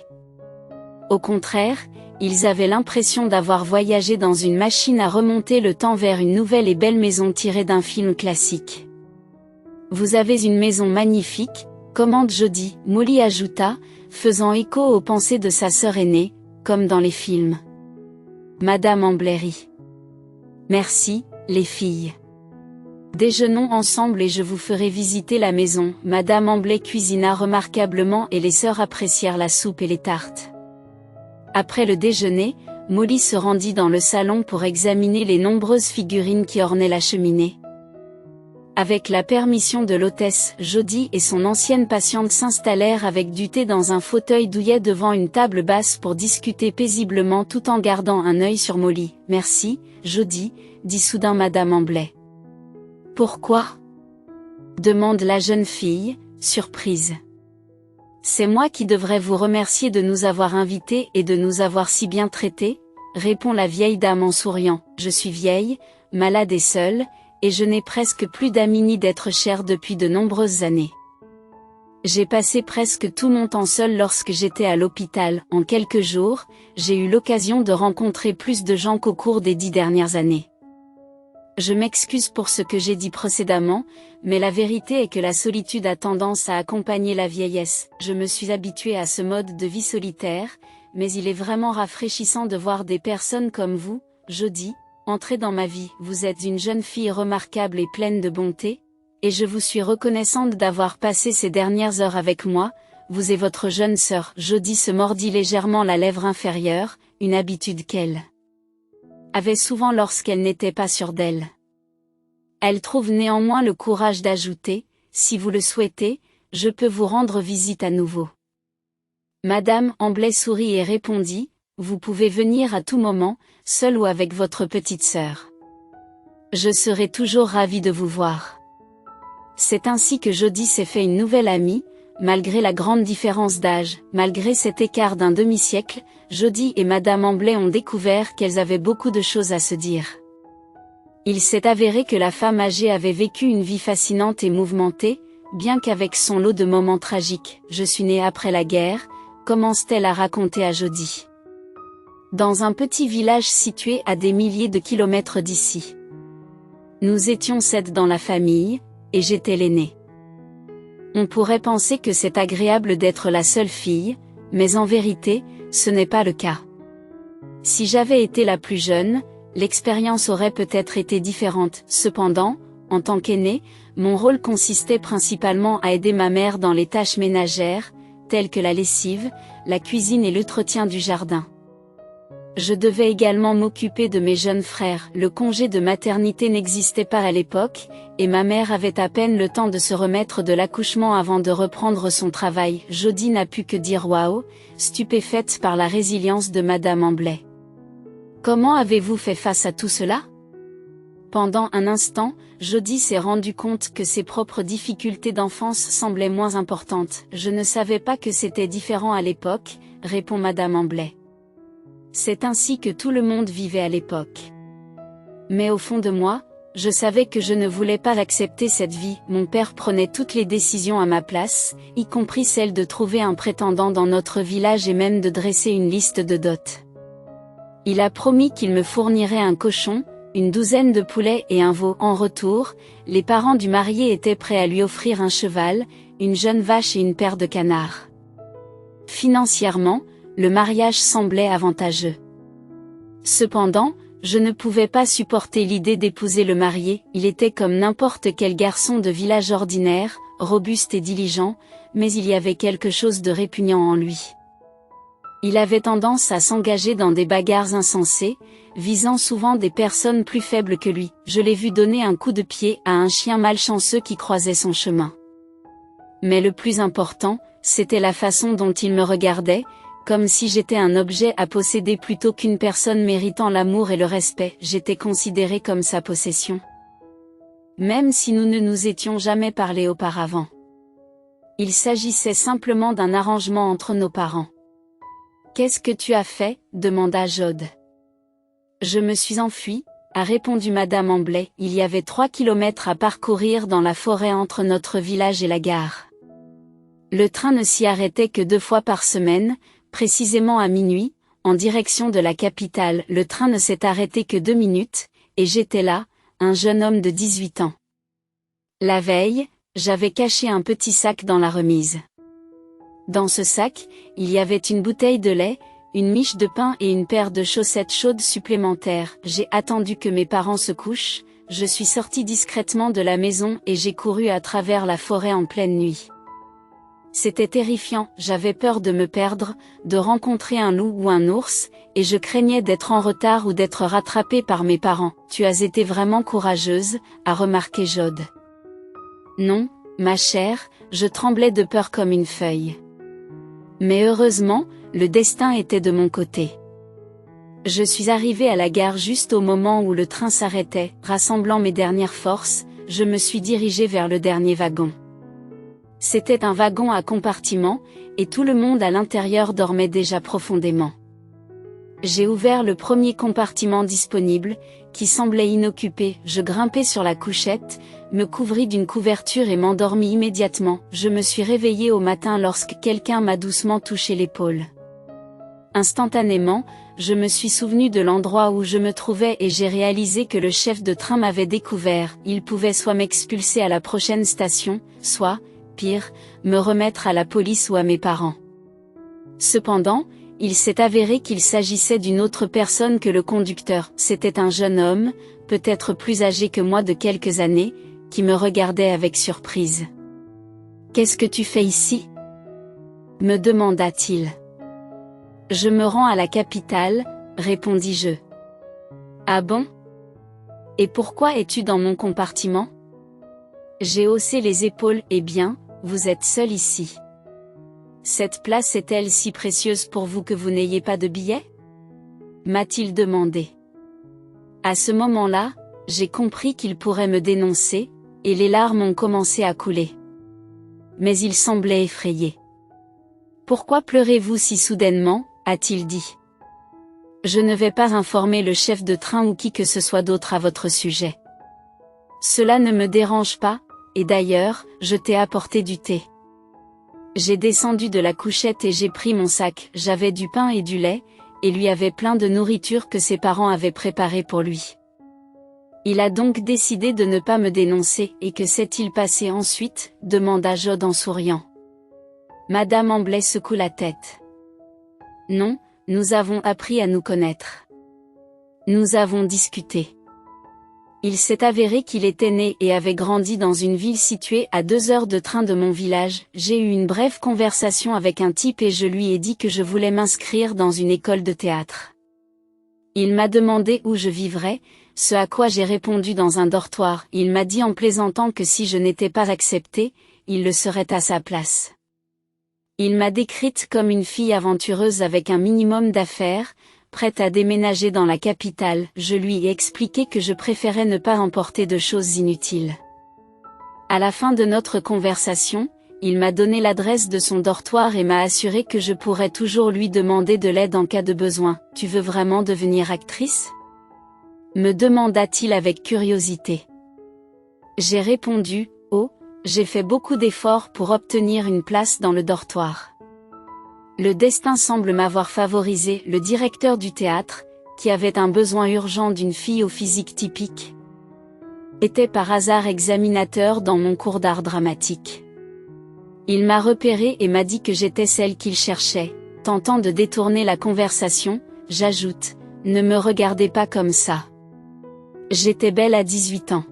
Au contraire, ils avaient l'impression d'avoir voyagé dans une machine à remonter le temps vers une nouvelle et belle maison tirée d'un film classique. Vous avez une maison magnifique, commente Jody, Molly ajouta, faisant écho aux pensées de sa sœur aînée, comme dans les films. Madame Amblay rit. Merci, les filles. Déjeunons ensemble et je vous ferai visiter la maison. Madame Amblay cuisina remarquablement et les sœurs apprécièrent la soupe et les tartes. Après le déjeuner, Molly se rendit dans le salon pour examiner les nombreuses figurines qui ornaient la cheminée. Avec la permission de l'hôtesse, Jody et son ancienne patiente s'installèrent avec du thé dans un fauteuil douillet devant une table basse pour discuter paisiblement tout en gardant un œil sur Molly. « Merci, Jody », dit soudain Madame Amblay. « Pourquoi ?» demande la jeune fille, surprise. « C'est moi qui devrais vous remercier de nous avoir invités et de nous avoir si bien traités, » répond la vieille dame en souriant. « Je suis vieille, malade et seule, et je n'ai presque plus d'amis ni d'être chère depuis de nombreuses années. J'ai passé presque tout mon temps seule lorsque j'étais à l'hôpital. En quelques jours, j'ai eu l'occasion de rencontrer plus de gens qu'au cours des 10 dernières années. Je m'excuse pour ce que j'ai dit précédemment, mais la vérité est que la solitude a tendance à accompagner la vieillesse. Je me suis habituée à ce mode de vie solitaire, mais il est vraiment rafraîchissant de voir des personnes comme vous, Jody, entrer dans ma vie. Vous êtes une jeune fille remarquable et pleine de bonté, et je vous suis reconnaissante d'avoir passé ces dernières heures avec moi, vous et votre jeune sœur. Jody se mordit légèrement la lèvre inférieure, une habitude qu'elle avait souvent lorsqu'elle n'était pas sûre d'elle. Elle trouve néanmoins le courage d'ajouter, « Si vous le souhaitez, je peux vous rendre visite à nouveau. » Madame Amblay sourit et répondit, « Vous pouvez venir à tout moment, seule ou avec votre petite sœur. Je serai toujours ravie de vous voir. » C'est ainsi que Jody s'est fait une nouvelle amie, malgré la grande différence d'âge. Malgré cet écart d'un demi-siècle, Jody et Madame Amblay ont découvert qu'elles avaient beaucoup de choses à se dire. Il s'est avéré que la femme âgée avait vécu une vie fascinante et mouvementée, bien qu'avec son lot de moments tragiques. « Je suis née après la guerre », commence-t-elle à raconter à Jody. Dans un petit village situé à des milliers de kilomètres d'ici. Nous étions 7 dans la famille, et j'étais l'aînée. On pourrait penser que c'est agréable d'être la seule fille, mais en vérité, ce n'est pas le cas. Si j'avais été la plus jeune, l'expérience aurait peut-être été différente. Cependant, en tant qu'aînée, mon rôle consistait principalement à aider ma mère dans les tâches ménagères, telles que la lessive, la cuisine et l'entretien du jardin. Je devais également m'occuper de mes jeunes frères. Le congé de maternité n'existait pas à l'époque, et ma mère avait à peine le temps de se remettre de l'accouchement avant de reprendre son travail. Jody n'a pu que dire waouh, stupéfaite par la résilience de Madame Amblay. Comment avez-vous fait face à tout cela? Pendant un instant, Jody s'est rendu compte que ses propres difficultés d'enfance semblaient moins importantes. Je ne savais pas que c'était différent à l'époque, répond Madame Amblay. C'est ainsi que tout le monde vivait à l'époque. Mais au fond de moi, je savais que je ne voulais pas accepter cette vie. Mon père prenait toutes les décisions à ma place, y compris celle de trouver un prétendant dans notre village et même de dresser une liste de dot. Il a promis qu'il me fournirait un cochon, une douzaine de poulets et un veau. En retour, les parents du marié étaient prêts à lui offrir un cheval, une jeune vache et une paire de canards. Financièrement, le mariage semblait avantageux. Cependant, je ne pouvais pas supporter l'idée d'épouser le marié. Il était comme n'importe quel garçon de village ordinaire, robuste et diligent, mais il y avait quelque chose de répugnant en lui. Il avait tendance à s'engager dans des bagarres insensées, visant souvent des personnes plus faibles que lui. Je l'ai vu donner un coup de pied à un chien malchanceux qui croisait son chemin. Mais le plus important, c'était la façon dont il me regardait, comme si j'étais un objet à posséder plutôt qu'une personne méritant l'amour et le respect. J'étais considérée comme sa possession. Même si nous ne nous étions jamais parlé auparavant. Il s'agissait simplement d'un arrangement entre nos parents. « Qu'est-ce que tu as fait ?» demanda Jode. « Je me suis enfuie », a répondu Madame Amblay. Il y avait 3 kilomètres à parcourir dans la forêt entre notre village et la gare. Le train ne s'y arrêtait que 2 fois par semaine, précisément à minuit, en direction de la capitale. Le train ne s'est arrêté que 2 minutes, et j'étais là, un jeune homme de 18 ans. La veille, j'avais caché un petit sac dans la remise. Dans ce sac, il y avait une bouteille de lait, une miche de pain et une paire de chaussettes chaudes supplémentaires. J'ai attendu que mes parents se couchent, je suis sortie discrètement de la maison et j'ai couru à travers la forêt en pleine nuit. C'était terrifiant, j'avais peur de me perdre, de rencontrer un loup ou un ours, et je craignais d'être en retard ou d'être rattrapée par mes parents. Tu as été vraiment courageuse, a remarqué Jode. Non, ma chère, je tremblais de peur comme une feuille. Mais heureusement, le destin était de mon côté. Je suis arrivée à la gare juste au moment où le train s'arrêtait. Rassemblant mes dernières forces, je me suis dirigée vers le dernier wagon. C'était un wagon à compartiments, et tout le monde à l'intérieur dormait déjà profondément. J'ai ouvert le premier compartiment disponible, qui semblait inoccupé. Je grimpai sur la couchette, me couvris d'une couverture et m'endormis immédiatement. Je me suis réveillée au matin lorsque quelqu'un m'a doucement touché l'épaule. Instantanément, je me suis souvenu de l'endroit où je me trouvais et j'ai réalisé que le chef de train m'avait découvert. Il pouvait soit m'expulser à la prochaine station, soit, pire, me remettre à la police ou à mes parents. Cependant, il s'est avéré qu'il s'agissait d'une autre personne que le conducteur. C'était un jeune homme, peut-être plus âgé que moi de quelques années, qui me regardait avec surprise. « Qu'est-ce que tu fais ici ?» me demanda-t-il. « Je me rends à la capitale, » répondis-je. « Ah bon? Et pourquoi es-tu dans mon compartiment ?» J'ai haussé les épaules. « Eh bien, vous êtes seul ici. Cette place est-elle si précieuse pour vous que vous n'ayez pas de billet ?» m'a-t-il demandé. À ce moment-là, j'ai compris qu'il pourrait me dénoncer, et les larmes ont commencé à couler. Mais il semblait effrayé. « Pourquoi pleurez-vous si soudainement ?» a-t-il dit. « Je ne vais pas informer le chef de train ou qui que ce soit d'autre à votre sujet. Cela ne me dérange pas, et d'ailleurs, je t'ai apporté du thé. » J'ai descendu de la couchette et j'ai pris mon sac. J'avais du pain et du lait, et lui avait plein de nourriture que ses parents avaient préparée pour lui. Il a donc décidé de ne pas me dénoncer. « Et que s'est-il passé ensuite ?» demanda Jode en souriant. Madame Amblay secoue la tête. « Non, nous avons appris à nous connaître. Nous avons discuté. Il s'est avéré qu'il était né et avait grandi dans une ville située à 2 heures de train de mon village. J'ai eu une brève conversation avec un type et je lui ai dit que je voulais m'inscrire dans une école de théâtre. Il m'a demandé où je vivrais, ce à quoi j'ai répondu dans un dortoir. Il m'a dit en plaisantant que si je n'étais pas acceptée, il le serait à sa place. Il m'a décrite comme une fille aventureuse avec un minimum d'affaires, prête à déménager dans la capitale. Je lui ai expliqué que je préférais ne pas emporter de choses inutiles. À la fin de notre conversation, il m'a donné l'adresse de son dortoir et m'a assuré que je pourrais toujours lui demander de l'aide en cas de besoin. « Tu veux vraiment devenir actrice ?» me demanda-t-il avec curiosité. J'ai répondu « Oh, j'ai fait beaucoup d'efforts pour obtenir une place dans le dortoir. » Le destin semble m'avoir favorisé. Le directeur du théâtre, qui avait un besoin urgent d'une fille au physique typique, était par hasard examinateur dans mon cours d'art dramatique. Il m'a repéré et m'a dit que j'étais celle qu'il cherchait. Tentant de détourner la conversation, j'ajoute « Ne me regardez pas comme ça. J'étais belle à 18 ans. »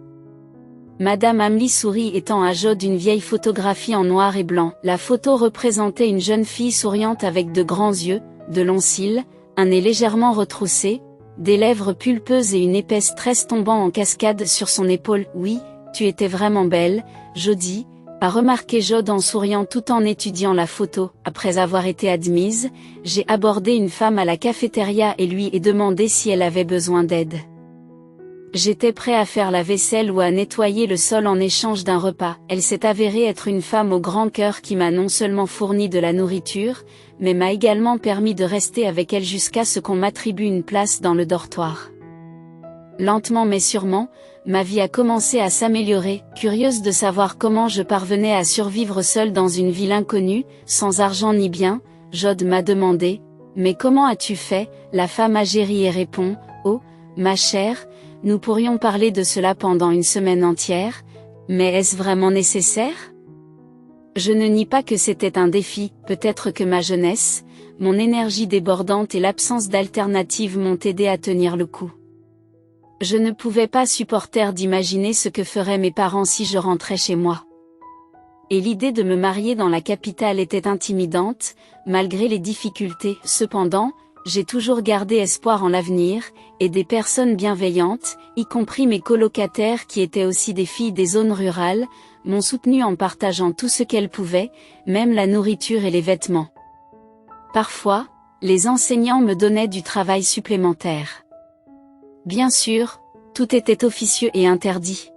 Madame Hamly sourit étant à Joe d'une vieille photographie en noir et blanc. La photo représentait une jeune fille souriante avec de grands yeux, de longs cils, un nez légèrement retroussé, des lèvres pulpeuses et une épaisse tresse tombant en cascade sur son épaule. « Oui, tu étais vraiment belle, Jodie », a remarqué Jode en souriant tout en étudiant la photo. Après avoir été admise, j'ai abordé une femme à la cafétéria et lui ai demandé si elle avait besoin d'aide. J'étais prêt à faire la vaisselle ou à nettoyer le sol en échange d'un repas. Elle s'est avérée être une femme au grand cœur qui m'a non seulement fourni de la nourriture, mais m'a également permis de rester avec elle jusqu'à ce qu'on m'attribue une place dans le dortoir. Lentement mais sûrement, ma vie a commencé à s'améliorer. Curieuse de savoir comment je parvenais à survivre seule dans une ville inconnue, sans argent ni bien, Jode m'a demandé « Mais comment as-tu fait ?» La femme agérie et répond « Oh, ma chère, nous pourrions parler de cela pendant une semaine entière, mais est-ce vraiment nécessaire ?» Je ne nie pas que c'était un défi. Peut-être que ma jeunesse, mon énergie débordante et l'absence d'alternative m'ont aidé à tenir le coup. Je ne pouvais pas supporter d'imaginer ce que feraient mes parents si je rentrais chez moi. Et l'idée de me marier dans la capitale était intimidante, malgré les difficultés. Cependant, j'ai toujours gardé espoir en l'avenir, et des personnes bienveillantes, y compris mes colocataires qui étaient aussi des filles des zones rurales, m'ont soutenue en partageant tout ce qu'elles pouvaient, même la nourriture et les vêtements. Parfois, les enseignants me donnaient du travail supplémentaire. Bien sûr, tout était officieux et interdit.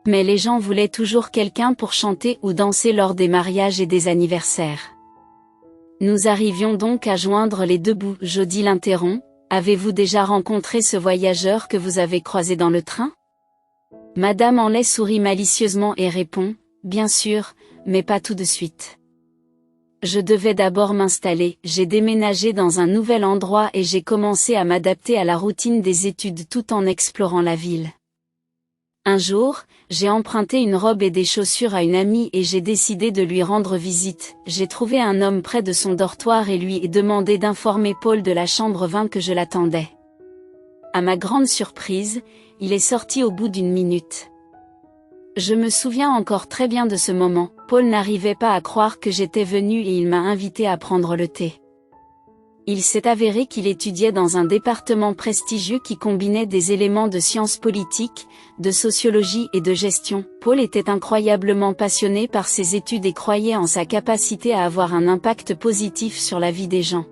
Mais les gens voulaient toujours quelqu'un pour chanter ou danser lors des mariages et des anniversaires. Nous arrivions donc à joindre les deux bouts. Jodie l'interrompt. Avez-vous déjà rencontré ce voyageur que vous avez croisé dans le train? Madame Hanley sourit malicieusement et répond, bien sûr, mais pas tout de suite. Je devais d'abord m'installer. J'ai déménagé dans un nouvel endroit et j'ai commencé à m'adapter à la routine des études tout en explorant la ville. Un jour, j'ai emprunté une robe et des chaussures à une amie et j'ai décidé de lui rendre visite. J'ai trouvé un homme près de son dortoir et lui ai demandé d'informer Paul de la chambre 20 que je l'attendais. À ma grande surprise, il est sorti au bout d'une minute. Je me souviens encore très bien de ce moment. Paul n'arrivait pas à croire que j'étais venue et il m'a invité à prendre le thé. Il s'est avéré qu'il étudiait dans un département prestigieux qui combinait des éléments de sciences politiques, de sociologie et de gestion. Paul était incroyablement passionné par ses études et croyait en sa capacité à avoir un impact positif sur la vie des gens.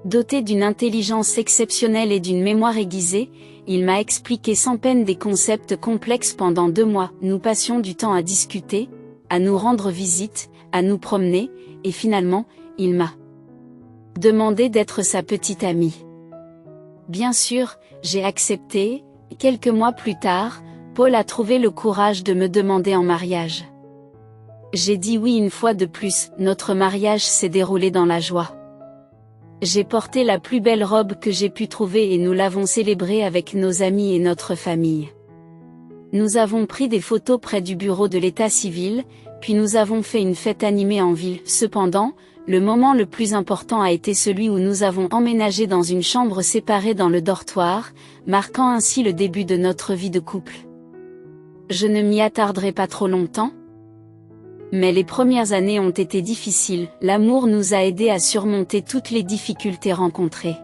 Doté d'une intelligence exceptionnelle et d'une mémoire aiguisée, il m'a expliqué sans peine des concepts complexes pendant 2 mois. Nous passions du temps à discuter, à nous rendre visite, à nous promener, et finalement, il m'a demandé d'être sa petite amie. Bien sûr, j'ai accepté. Quelques mois plus tard, Paul a trouvé le courage de me demander en mariage. J'ai dit oui une fois de plus. Notre mariage s'est déroulé dans la joie. J'ai porté la plus belle robe que j'ai pu trouver et nous l'avons célébrée avec nos amis et notre famille. Nous avons pris des photos près du bureau de l'état civil, puis nous avons fait une fête animée en ville. Cependant, le moment le plus important a été celui où nous avons emménagé dans une chambre séparée dans le dortoir, marquant ainsi le début de notre vie de couple. Je ne m'y attarderai pas trop longtemps. Mais les premières années ont été difficiles. L'amour nous a aidés à surmonter toutes les difficultés rencontrées.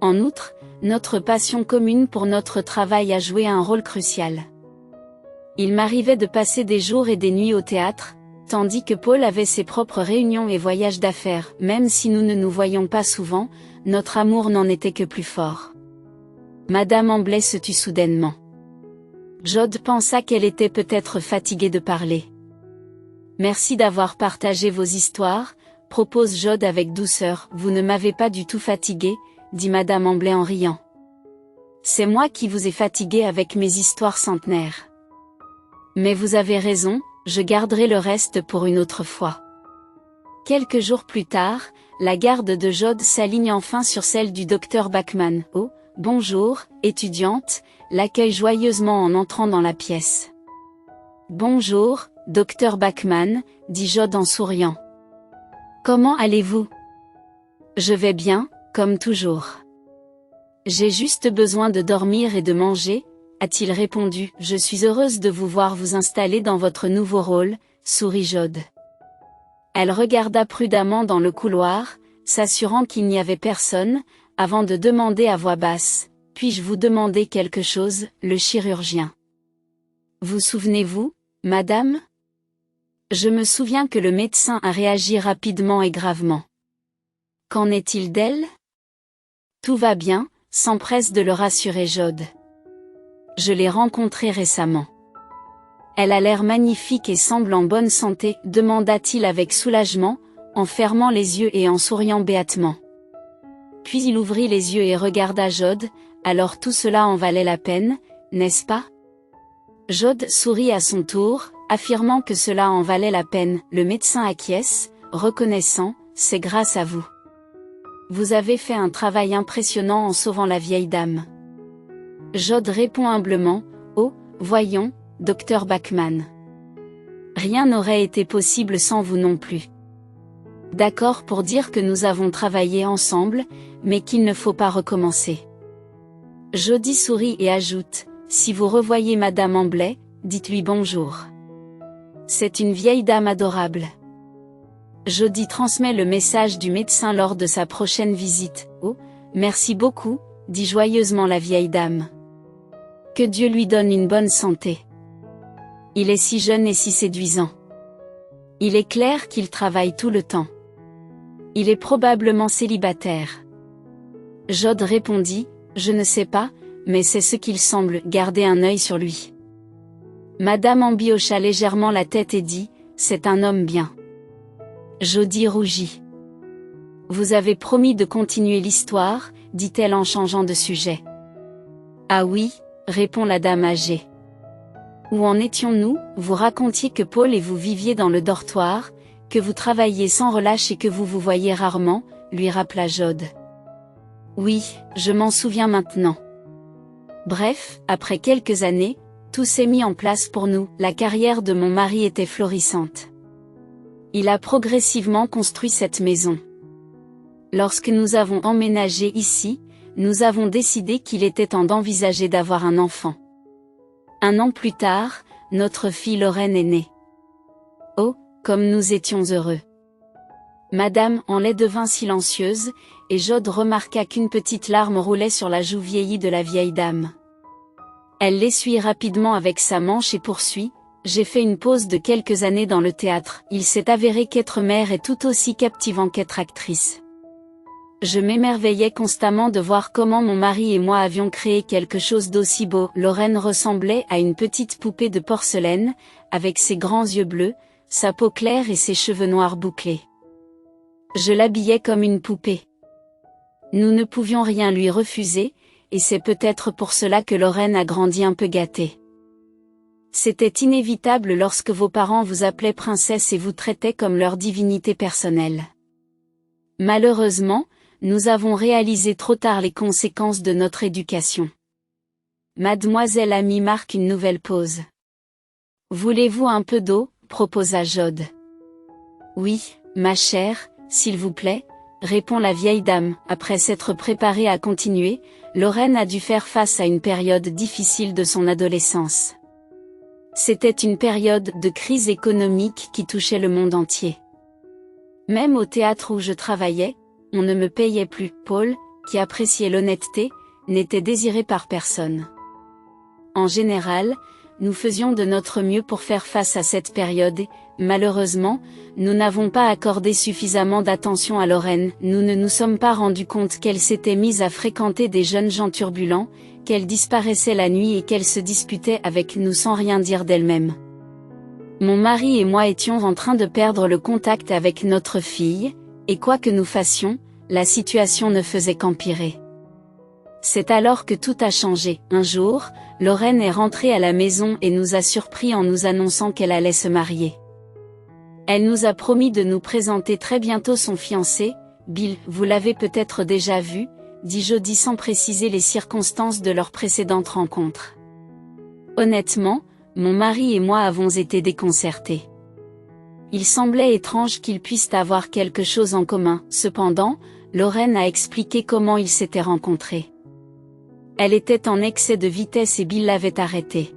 En outre, notre passion commune pour notre travail a joué un rôle crucial. Il m'arrivait de passer des jours et des nuits au théâtre, tandis que Paul avait ses propres réunions et voyages d'affaires. Même si nous ne nous voyions pas souvent, notre amour n'en était que plus fort. Madame Amblay se tut soudainement. Jod pensa qu'elle était peut-être fatiguée de parler. Merci d'avoir partagé vos histoires, propose Jod avec douceur. Vous ne m'avez pas du tout fatiguée, dit Madame Amblay en riant. C'est moi qui vous ai fatigué avec mes histoires centenaires. Mais vous avez raison, je garderai le reste pour une autre fois. Quelques jours plus tard, la garde de Jod s'aligne enfin sur celle du docteur Bachmann. Oh, bonjour, étudiante, l'accueille joyeusement en entrant dans la pièce. Bonjour, docteur Bachmann, dit Jod en souriant. Comment allez-vous? Je vais bien, comme toujours. J'ai juste besoin de dormir et de manger, a-t-il répondu. Je suis heureuse de vous voir vous installer dans votre nouveau rôle, sourit Jod. Elle regarda prudemment dans le couloir, s'assurant qu'il n'y avait personne, avant de demander à voix basse, « Puis-je vous demander quelque chose, le chirurgien? Vous souvenez-vous, madame? » Je me souviens que le médecin a réagi rapidement et gravement. Qu'en est-il d'elle? Tout va bien, s'empresse de le rassurer Jod. Je l'ai rencontrée récemment. Elle a l'air magnifique et semble en bonne santé, demanda-t-il avec soulagement, en fermant les yeux et en souriant béatement. Puis il ouvrit les yeux et regarda Jod, alors tout cela en valait la peine, n'est-ce pas? Jod sourit à son tour, affirmant que cela en valait la peine. Le médecin acquiesce, reconnaissant, c'est grâce à vous. Vous avez fait un travail impressionnant en sauvant la vieille dame. Jod répond humblement, oh, voyons, docteur Bachmann. Rien n'aurait été possible sans vous non plus. D'accord pour dire que nous avons travaillé ensemble, mais qu'il ne faut pas recommencer. Jody sourit et ajoute, si vous revoyez Madame Amblay, dites-lui bonjour. C'est une vieille dame adorable. Jody transmet le message du médecin lors de sa prochaine visite. Oh, merci beaucoup, dit joyeusement la vieille dame. Que Dieu lui donne une bonne santé. Il est si jeune et si séduisant. Il est clair qu'il travaille tout le temps. Il est probablement célibataire. Jod répondit, je ne sais pas, mais c'est ce qu'il semble, garder un œil sur lui. Madame Amby hocha légèrement la tête et dit, c'est un homme bien. Jody rougit. Vous avez promis de continuer l'histoire, dit-elle en changeant de sujet. Ah oui, répond la dame âgée. Où en étions-nous? Vous racontiez que Paul et vous viviez dans le dortoir, que vous travailliez sans relâche et que vous vous voyiez rarement, lui rappela Jod. Oui, je m'en souviens maintenant. Bref, après quelques années, tout s'est mis en place pour nous. La carrière de mon mari était florissante. Il a progressivement construit cette maison. Lorsque nous avons emménagé ici, nous avons décidé qu'il était temps d'envisager d'avoir un enfant. 1 an plus tard, notre fille Lorraine est née. Oh, comme nous étions heureux. Madame Amblay devint silencieuse, et Jod remarqua qu'une petite larme roulait sur la joue vieillie de la vieille dame. Elle l'essuie rapidement avec sa manche et poursuit, j'ai fait une pause de quelques années dans le théâtre. Il s'est avéré qu'être mère est tout aussi captivant qu'être actrice. Je m'émerveillais constamment de voir comment mon mari et moi avions créé quelque chose d'aussi beau. Lorraine ressemblait à une petite poupée de porcelaine, avec ses grands yeux bleus, sa peau claire et ses cheveux noirs bouclés. Je l'habillais comme une poupée. Nous ne pouvions rien lui refuser, et c'est peut-être pour cela que Lorraine a grandi un peu gâtée. C'était inévitable lorsque vos parents vous appelaient princesse et vous traitaient comme leur divinité personnelle. Malheureusement, nous avons réalisé trop tard les conséquences de notre éducation. Mademoiselle Amy marque une nouvelle pause. Voulez-vous un peu d'eau, proposa Jod. Oui, ma chère, s'il vous plaît, répond la vieille dame. Après s'être préparée à continuer, Lorraine a dû faire face à une période difficile de son adolescence. C'était une période de crise économique qui touchait le monde entier. Même au théâtre où je travaillais, on ne me payait plus. Paul, qui appréciait l'honnêteté, n'était désiré par personne. En général, nous faisions de notre mieux pour faire face à cette période et, malheureusement, nous n'avons pas accordé suffisamment d'attention à Lorraine. Nous ne nous sommes pas rendus compte qu'elle s'était mise à fréquenter des jeunes gens turbulents, qu'elle disparaissait la nuit et qu'elle se disputait avec nous sans rien dire d'elle-même. Mon mari et moi étions en train de perdre le contact avec notre fille, et quoi que nous fassions, la situation ne faisait qu'empirer. C'est alors que tout a changé. Un jour, Lorraine est rentrée à la maison et nous a surpris en nous annonçant qu'elle allait se marier. Elle nous a promis de nous présenter très bientôt son fiancé, Bill. Vous l'avez peut-être déjà vu, dit Jody sans préciser les circonstances de leur précédente rencontre. Honnêtement, mon mari et moi avons été déconcertés. Il semblait étrange qu'ils puissent avoir quelque chose en commun. Cependant, Lorraine a expliqué comment ils s'étaient rencontrés. Elle était en excès de vitesse et Bill l'avait arrêtée.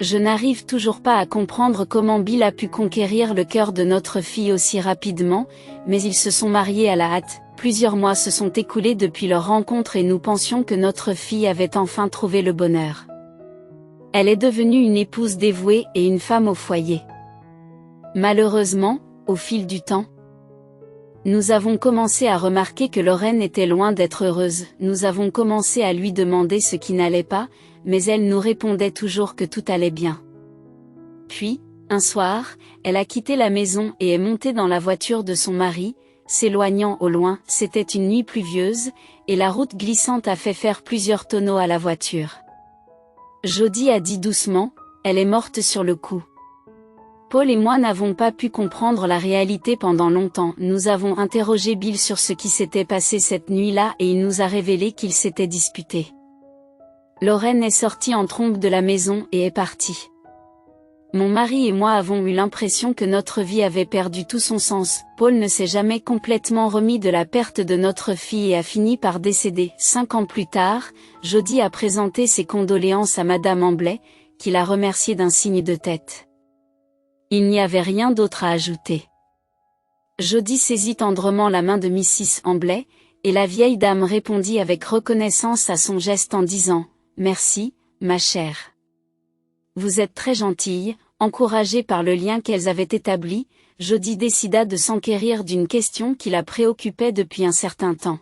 Je n'arrive toujours pas à comprendre comment Bill a pu conquérir le cœur de notre fille aussi rapidement, mais ils se sont mariés à la hâte. Plusieurs mois se sont écoulés depuis leur rencontre et nous pensions que notre fille avait enfin trouvé le bonheur. Elle est devenue une épouse dévouée et une femme au foyer. Malheureusement, au fil du temps, nous avons commencé à remarquer que Lorraine était loin d'être heureuse. Nous avons commencé à lui demander ce qui n'allait pas, mais elle nous répondait toujours que tout allait bien. Puis, un soir, elle a quitté la maison et est montée dans la voiture de son mari, s'éloignant au loin. C'était une nuit pluvieuse, et la route glissante a fait faire plusieurs tonneaux à la voiture. Jody a dit doucement, elle est morte sur le coup. Paul et moi n'avons pas pu comprendre la réalité pendant longtemps. Nous avons interrogé Bill sur ce qui s'était passé cette nuit-là et il nous a révélé qu'ils s'étaient disputés. Lorraine est sortie en trombe de la maison et est partie. Mon mari et moi avons eu l'impression que notre vie avait perdu tout son sens. Paul ne s'est jamais complètement remis de la perte de notre fille et a fini par décéder. 5 ans plus tard, Jody a présenté ses condoléances à Madame Amblay, qui l'a remerciée d'un signe de tête. Il n'y avait rien d'autre à ajouter. Jody saisit tendrement la main de Mrs. Amblay, et la vieille dame répondit avec reconnaissance à son geste en disant « Merci, ma chère. Vous êtes très gentille ». Encouragée par le lien qu'elles avaient établi, Jody décida de s'enquérir d'une question qui la préoccupait depuis un certain temps.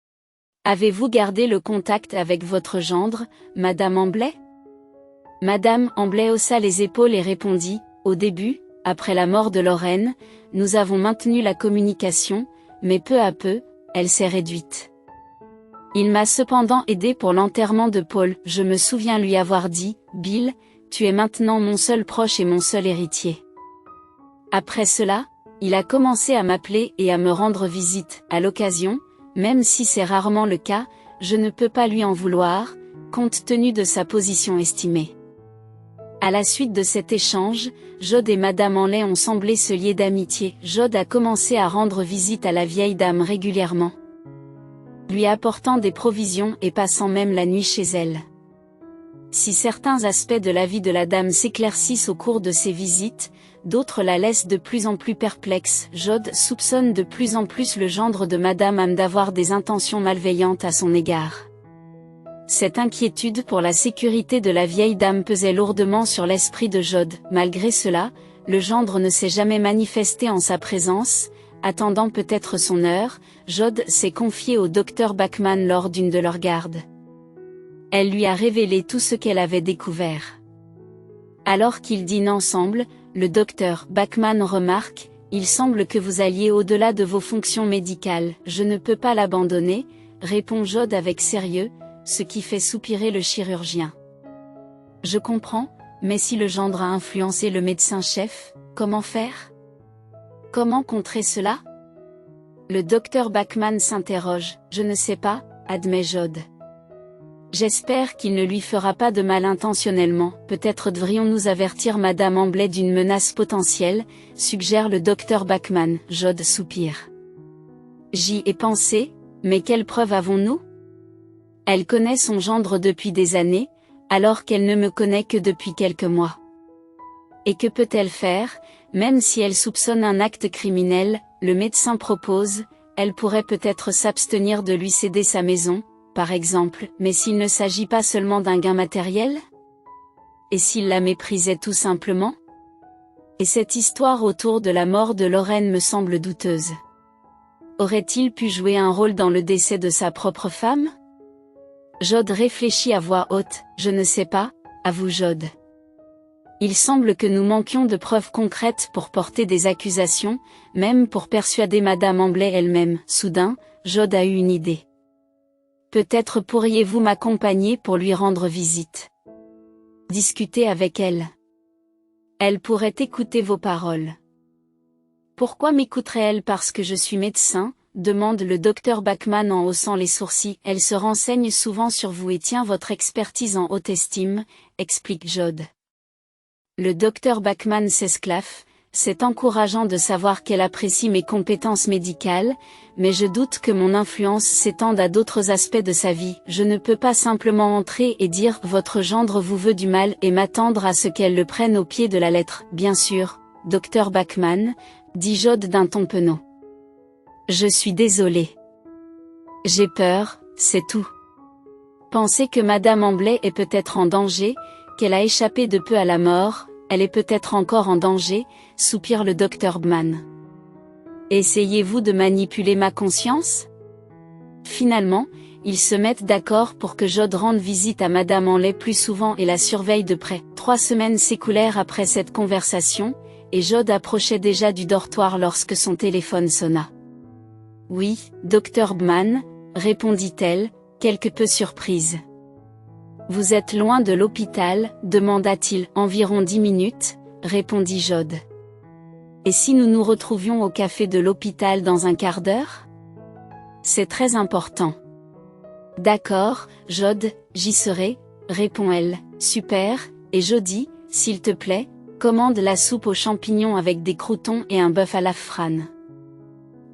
« Avez-vous gardé le contact avec votre gendre, Madame Amblay ?» Madame Amblay haussa les épaules et répondit « Au début, après la mort de Lorraine, nous avons maintenu la communication, mais peu à peu, elle s'est réduite. Il m'a cependant aidé pour l'enterrement de Paul. Je me souviens lui avoir dit, Bill, tu es maintenant mon seul proche et mon seul héritier. Après cela, il a commencé à m'appeler et à me rendre visite. À l'occasion, même si c'est rarement le cas, je ne peux pas lui en vouloir, compte tenu de sa position estimée. À la suite de cet échange, Jod et Madame Amblay ont semblé se lier d'amitié. Jod a commencé à rendre visite à la vieille dame régulièrement, lui apportant des provisions et passant même la nuit chez elle. Si certains aspects de la vie de la dame s'éclaircissent au cours de ces visites, d'autres la laissent de plus en plus perplexe. Jod soupçonne de plus en plus le gendre de Madame Am d'avoir des intentions malveillantes à son égard. Cette inquiétude pour la sécurité de la vieille dame pesait lourdement sur l'esprit de Jod. Malgré cela, le gendre ne s'est jamais manifesté en sa présence, attendant peut-être son heure. Jod s'est confié au docteur Bachman lors d'une de leurs gardes. Elle lui a révélé tout ce qu'elle avait découvert. Alors qu'ils dînent ensemble, le docteur Bachman remarque, « Il semble que vous alliez au-delà de vos fonctions médicales. » « Je ne peux pas l'abandonner, » répond Jod avec sérieux, ce qui fait soupirer le chirurgien. « Je comprends, mais si le gendre a influencé le médecin-chef, comment faire? Comment contrer cela ?» Le docteur Bachman s'interroge. « Je ne sais pas, » admet Jod. « J'espère qu'il ne lui fera pas de mal intentionnellement. Peut-être devrions-nous avertir Madame Amblay d'une menace potentielle, suggère le docteur Bachman. » Jod soupire. « J'y ai pensé, mais quelle preuve avons-nous? Elle connaît son gendre depuis des années, alors qu'elle ne me connaît que depuis quelques mois. Et que peut-elle faire, même si elle soupçonne un acte criminel? Le médecin propose, Elle pourrait peut-être s'abstenir de lui céder sa maison, par exemple, mais s'il ne s'agit pas seulement d'un gain matériel? Et s'il la méprisait tout simplement? Et cette histoire autour de la mort de Lorraine me semble douteuse. Aurait-il pu jouer un rôle dans le décès de sa propre femme? Jod réfléchit à voix haute. Je ne sais pas, avoue Jod. Il semble que nous manquions de preuves concrètes pour porter des accusations, même pour persuader Madame Amblay elle-même. Soudain, Jod a eu une idée. Peut-être pourriez-vous m'accompagner pour lui rendre visite. Discuter avec elle. Elle pourrait écouter vos paroles. Pourquoi m'écouterait-elle parce que je suis médecin? Demande le docteur Bachmann en haussant les sourcils. Elle se renseigne souvent sur vous et tient votre expertise en haute estime, explique Jod. Le docteur Bachmann s'esclaffe. C'est encourageant de savoir qu'elle apprécie mes compétences médicales, mais je doute que mon influence s'étende à d'autres aspects de sa vie. Je ne peux pas simplement entrer et dire « Votre gendre vous veut du mal » et m'attendre à ce qu'elle le prenne au pied de la lettre. Bien sûr, docteur Bachmann, dit Jod d'un ton penaud. Je suis désolé. J'ai peur, c'est tout. Pensez que Madame Amblay est peut-être en danger, qu'elle a échappé de peu à la mort. Elle est peut-être encore en danger, soupire le docteur Bachmann. Essayez-vous de manipuler ma conscience? Finalement, ils se mettent d'accord pour que Jod rende visite à Madame Amblay plus souvent et la surveille de près. 3 semaines s'écoulèrent après cette conversation, et Jod approchait déjà du dortoir lorsque son téléphone sonna. Oui, docteur Bachmann, répondit-elle, quelque peu surprise. Vous êtes loin de l'hôpital, demanda-t-il. Environ 10 minutes, répondit Jod. Et si nous nous retrouvions au café de l'hôpital dans un quart d'heure? C'est très important. D'accord, Jod, j'y serai, répond-elle. Super, et Jody, s'il te plaît, commande la soupe aux champignons avec des croûtons et un bœuf à la frane.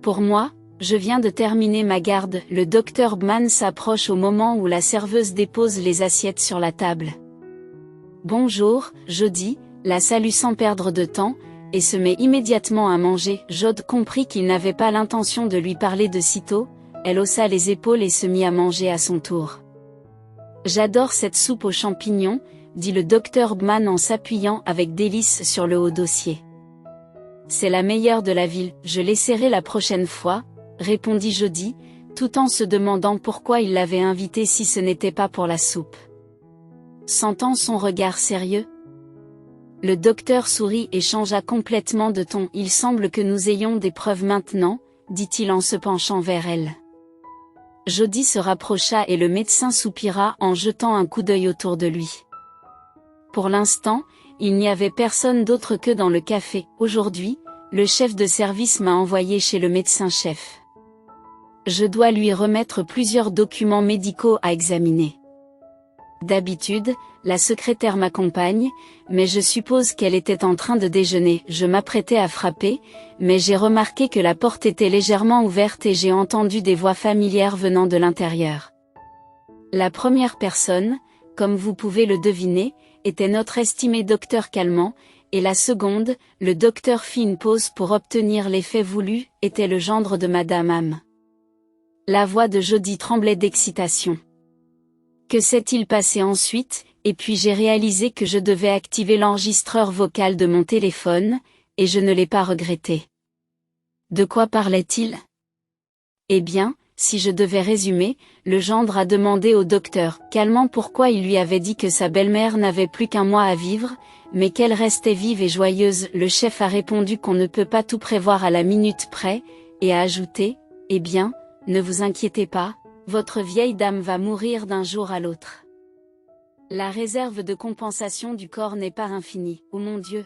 Pour moi, je viens de terminer ma garde. Le docteur Bachmann s'approche au moment où la serveuse dépose les assiettes sur la table. Bonjour, Jody, la salue sans perdre de temps, et se met immédiatement à manger. Jod comprit qu'il n'avait pas l'intention de lui parler de sitôt, elle haussa les épaules et se mit à manger à son tour. J'adore cette soupe aux champignons, dit le docteur Bachmann en s'appuyant avec délice sur le haut dossier. C'est la meilleure de la ville, je l'essaierai la prochaine fois, répondit Jody, tout en se demandant pourquoi il l'avait invitée si ce n'était pas pour la soupe. Sentant son regard sérieux, le docteur sourit et changea complètement de ton. Il semble que nous ayons des preuves maintenant, dit-il en se penchant vers elle. Jody se rapprocha et le médecin soupira en jetant un coup d'œil autour de lui. Pour l'instant, il n'y avait personne d'autre que dans le café. Aujourd'hui, le chef de service m'a envoyé chez le médecin-chef. Je dois lui remettre plusieurs documents médicaux à examiner. D'habitude, la secrétaire m'accompagne, mais je suppose qu'elle était en train de déjeuner. Je m'apprêtais à frapper, mais j'ai remarqué que la porte était légèrement ouverte et j'ai entendu des voix familières venant de l'intérieur. La première personne, comme vous pouvez le deviner, était notre estimé docteur Calment, et la seconde, le docteur fit une pause pour obtenir l'effet voulu, était le gendre de Madame Am. La voix de Jody tremblait d'excitation. Que s'est-il passé ensuite? Et puis j'ai réalisé que je devais activer l'enregistreur vocal de mon téléphone, et je ne l'ai pas regretté. De quoi parlait-il? Eh bien, si je devais résumer, le gendre a demandé au docteur Calment pourquoi il lui avait dit que sa belle-mère n'avait plus qu'1 mois à vivre, mais qu'elle restait vive et joyeuse. Le chef a répondu qu'on ne peut pas tout prévoir à la minute près, et a ajouté, eh bien, ne vous inquiétez pas, votre vieille dame va mourir d'un jour à l'autre. La réserve de compensation du corps n'est pas infinie. Oh mon Dieu!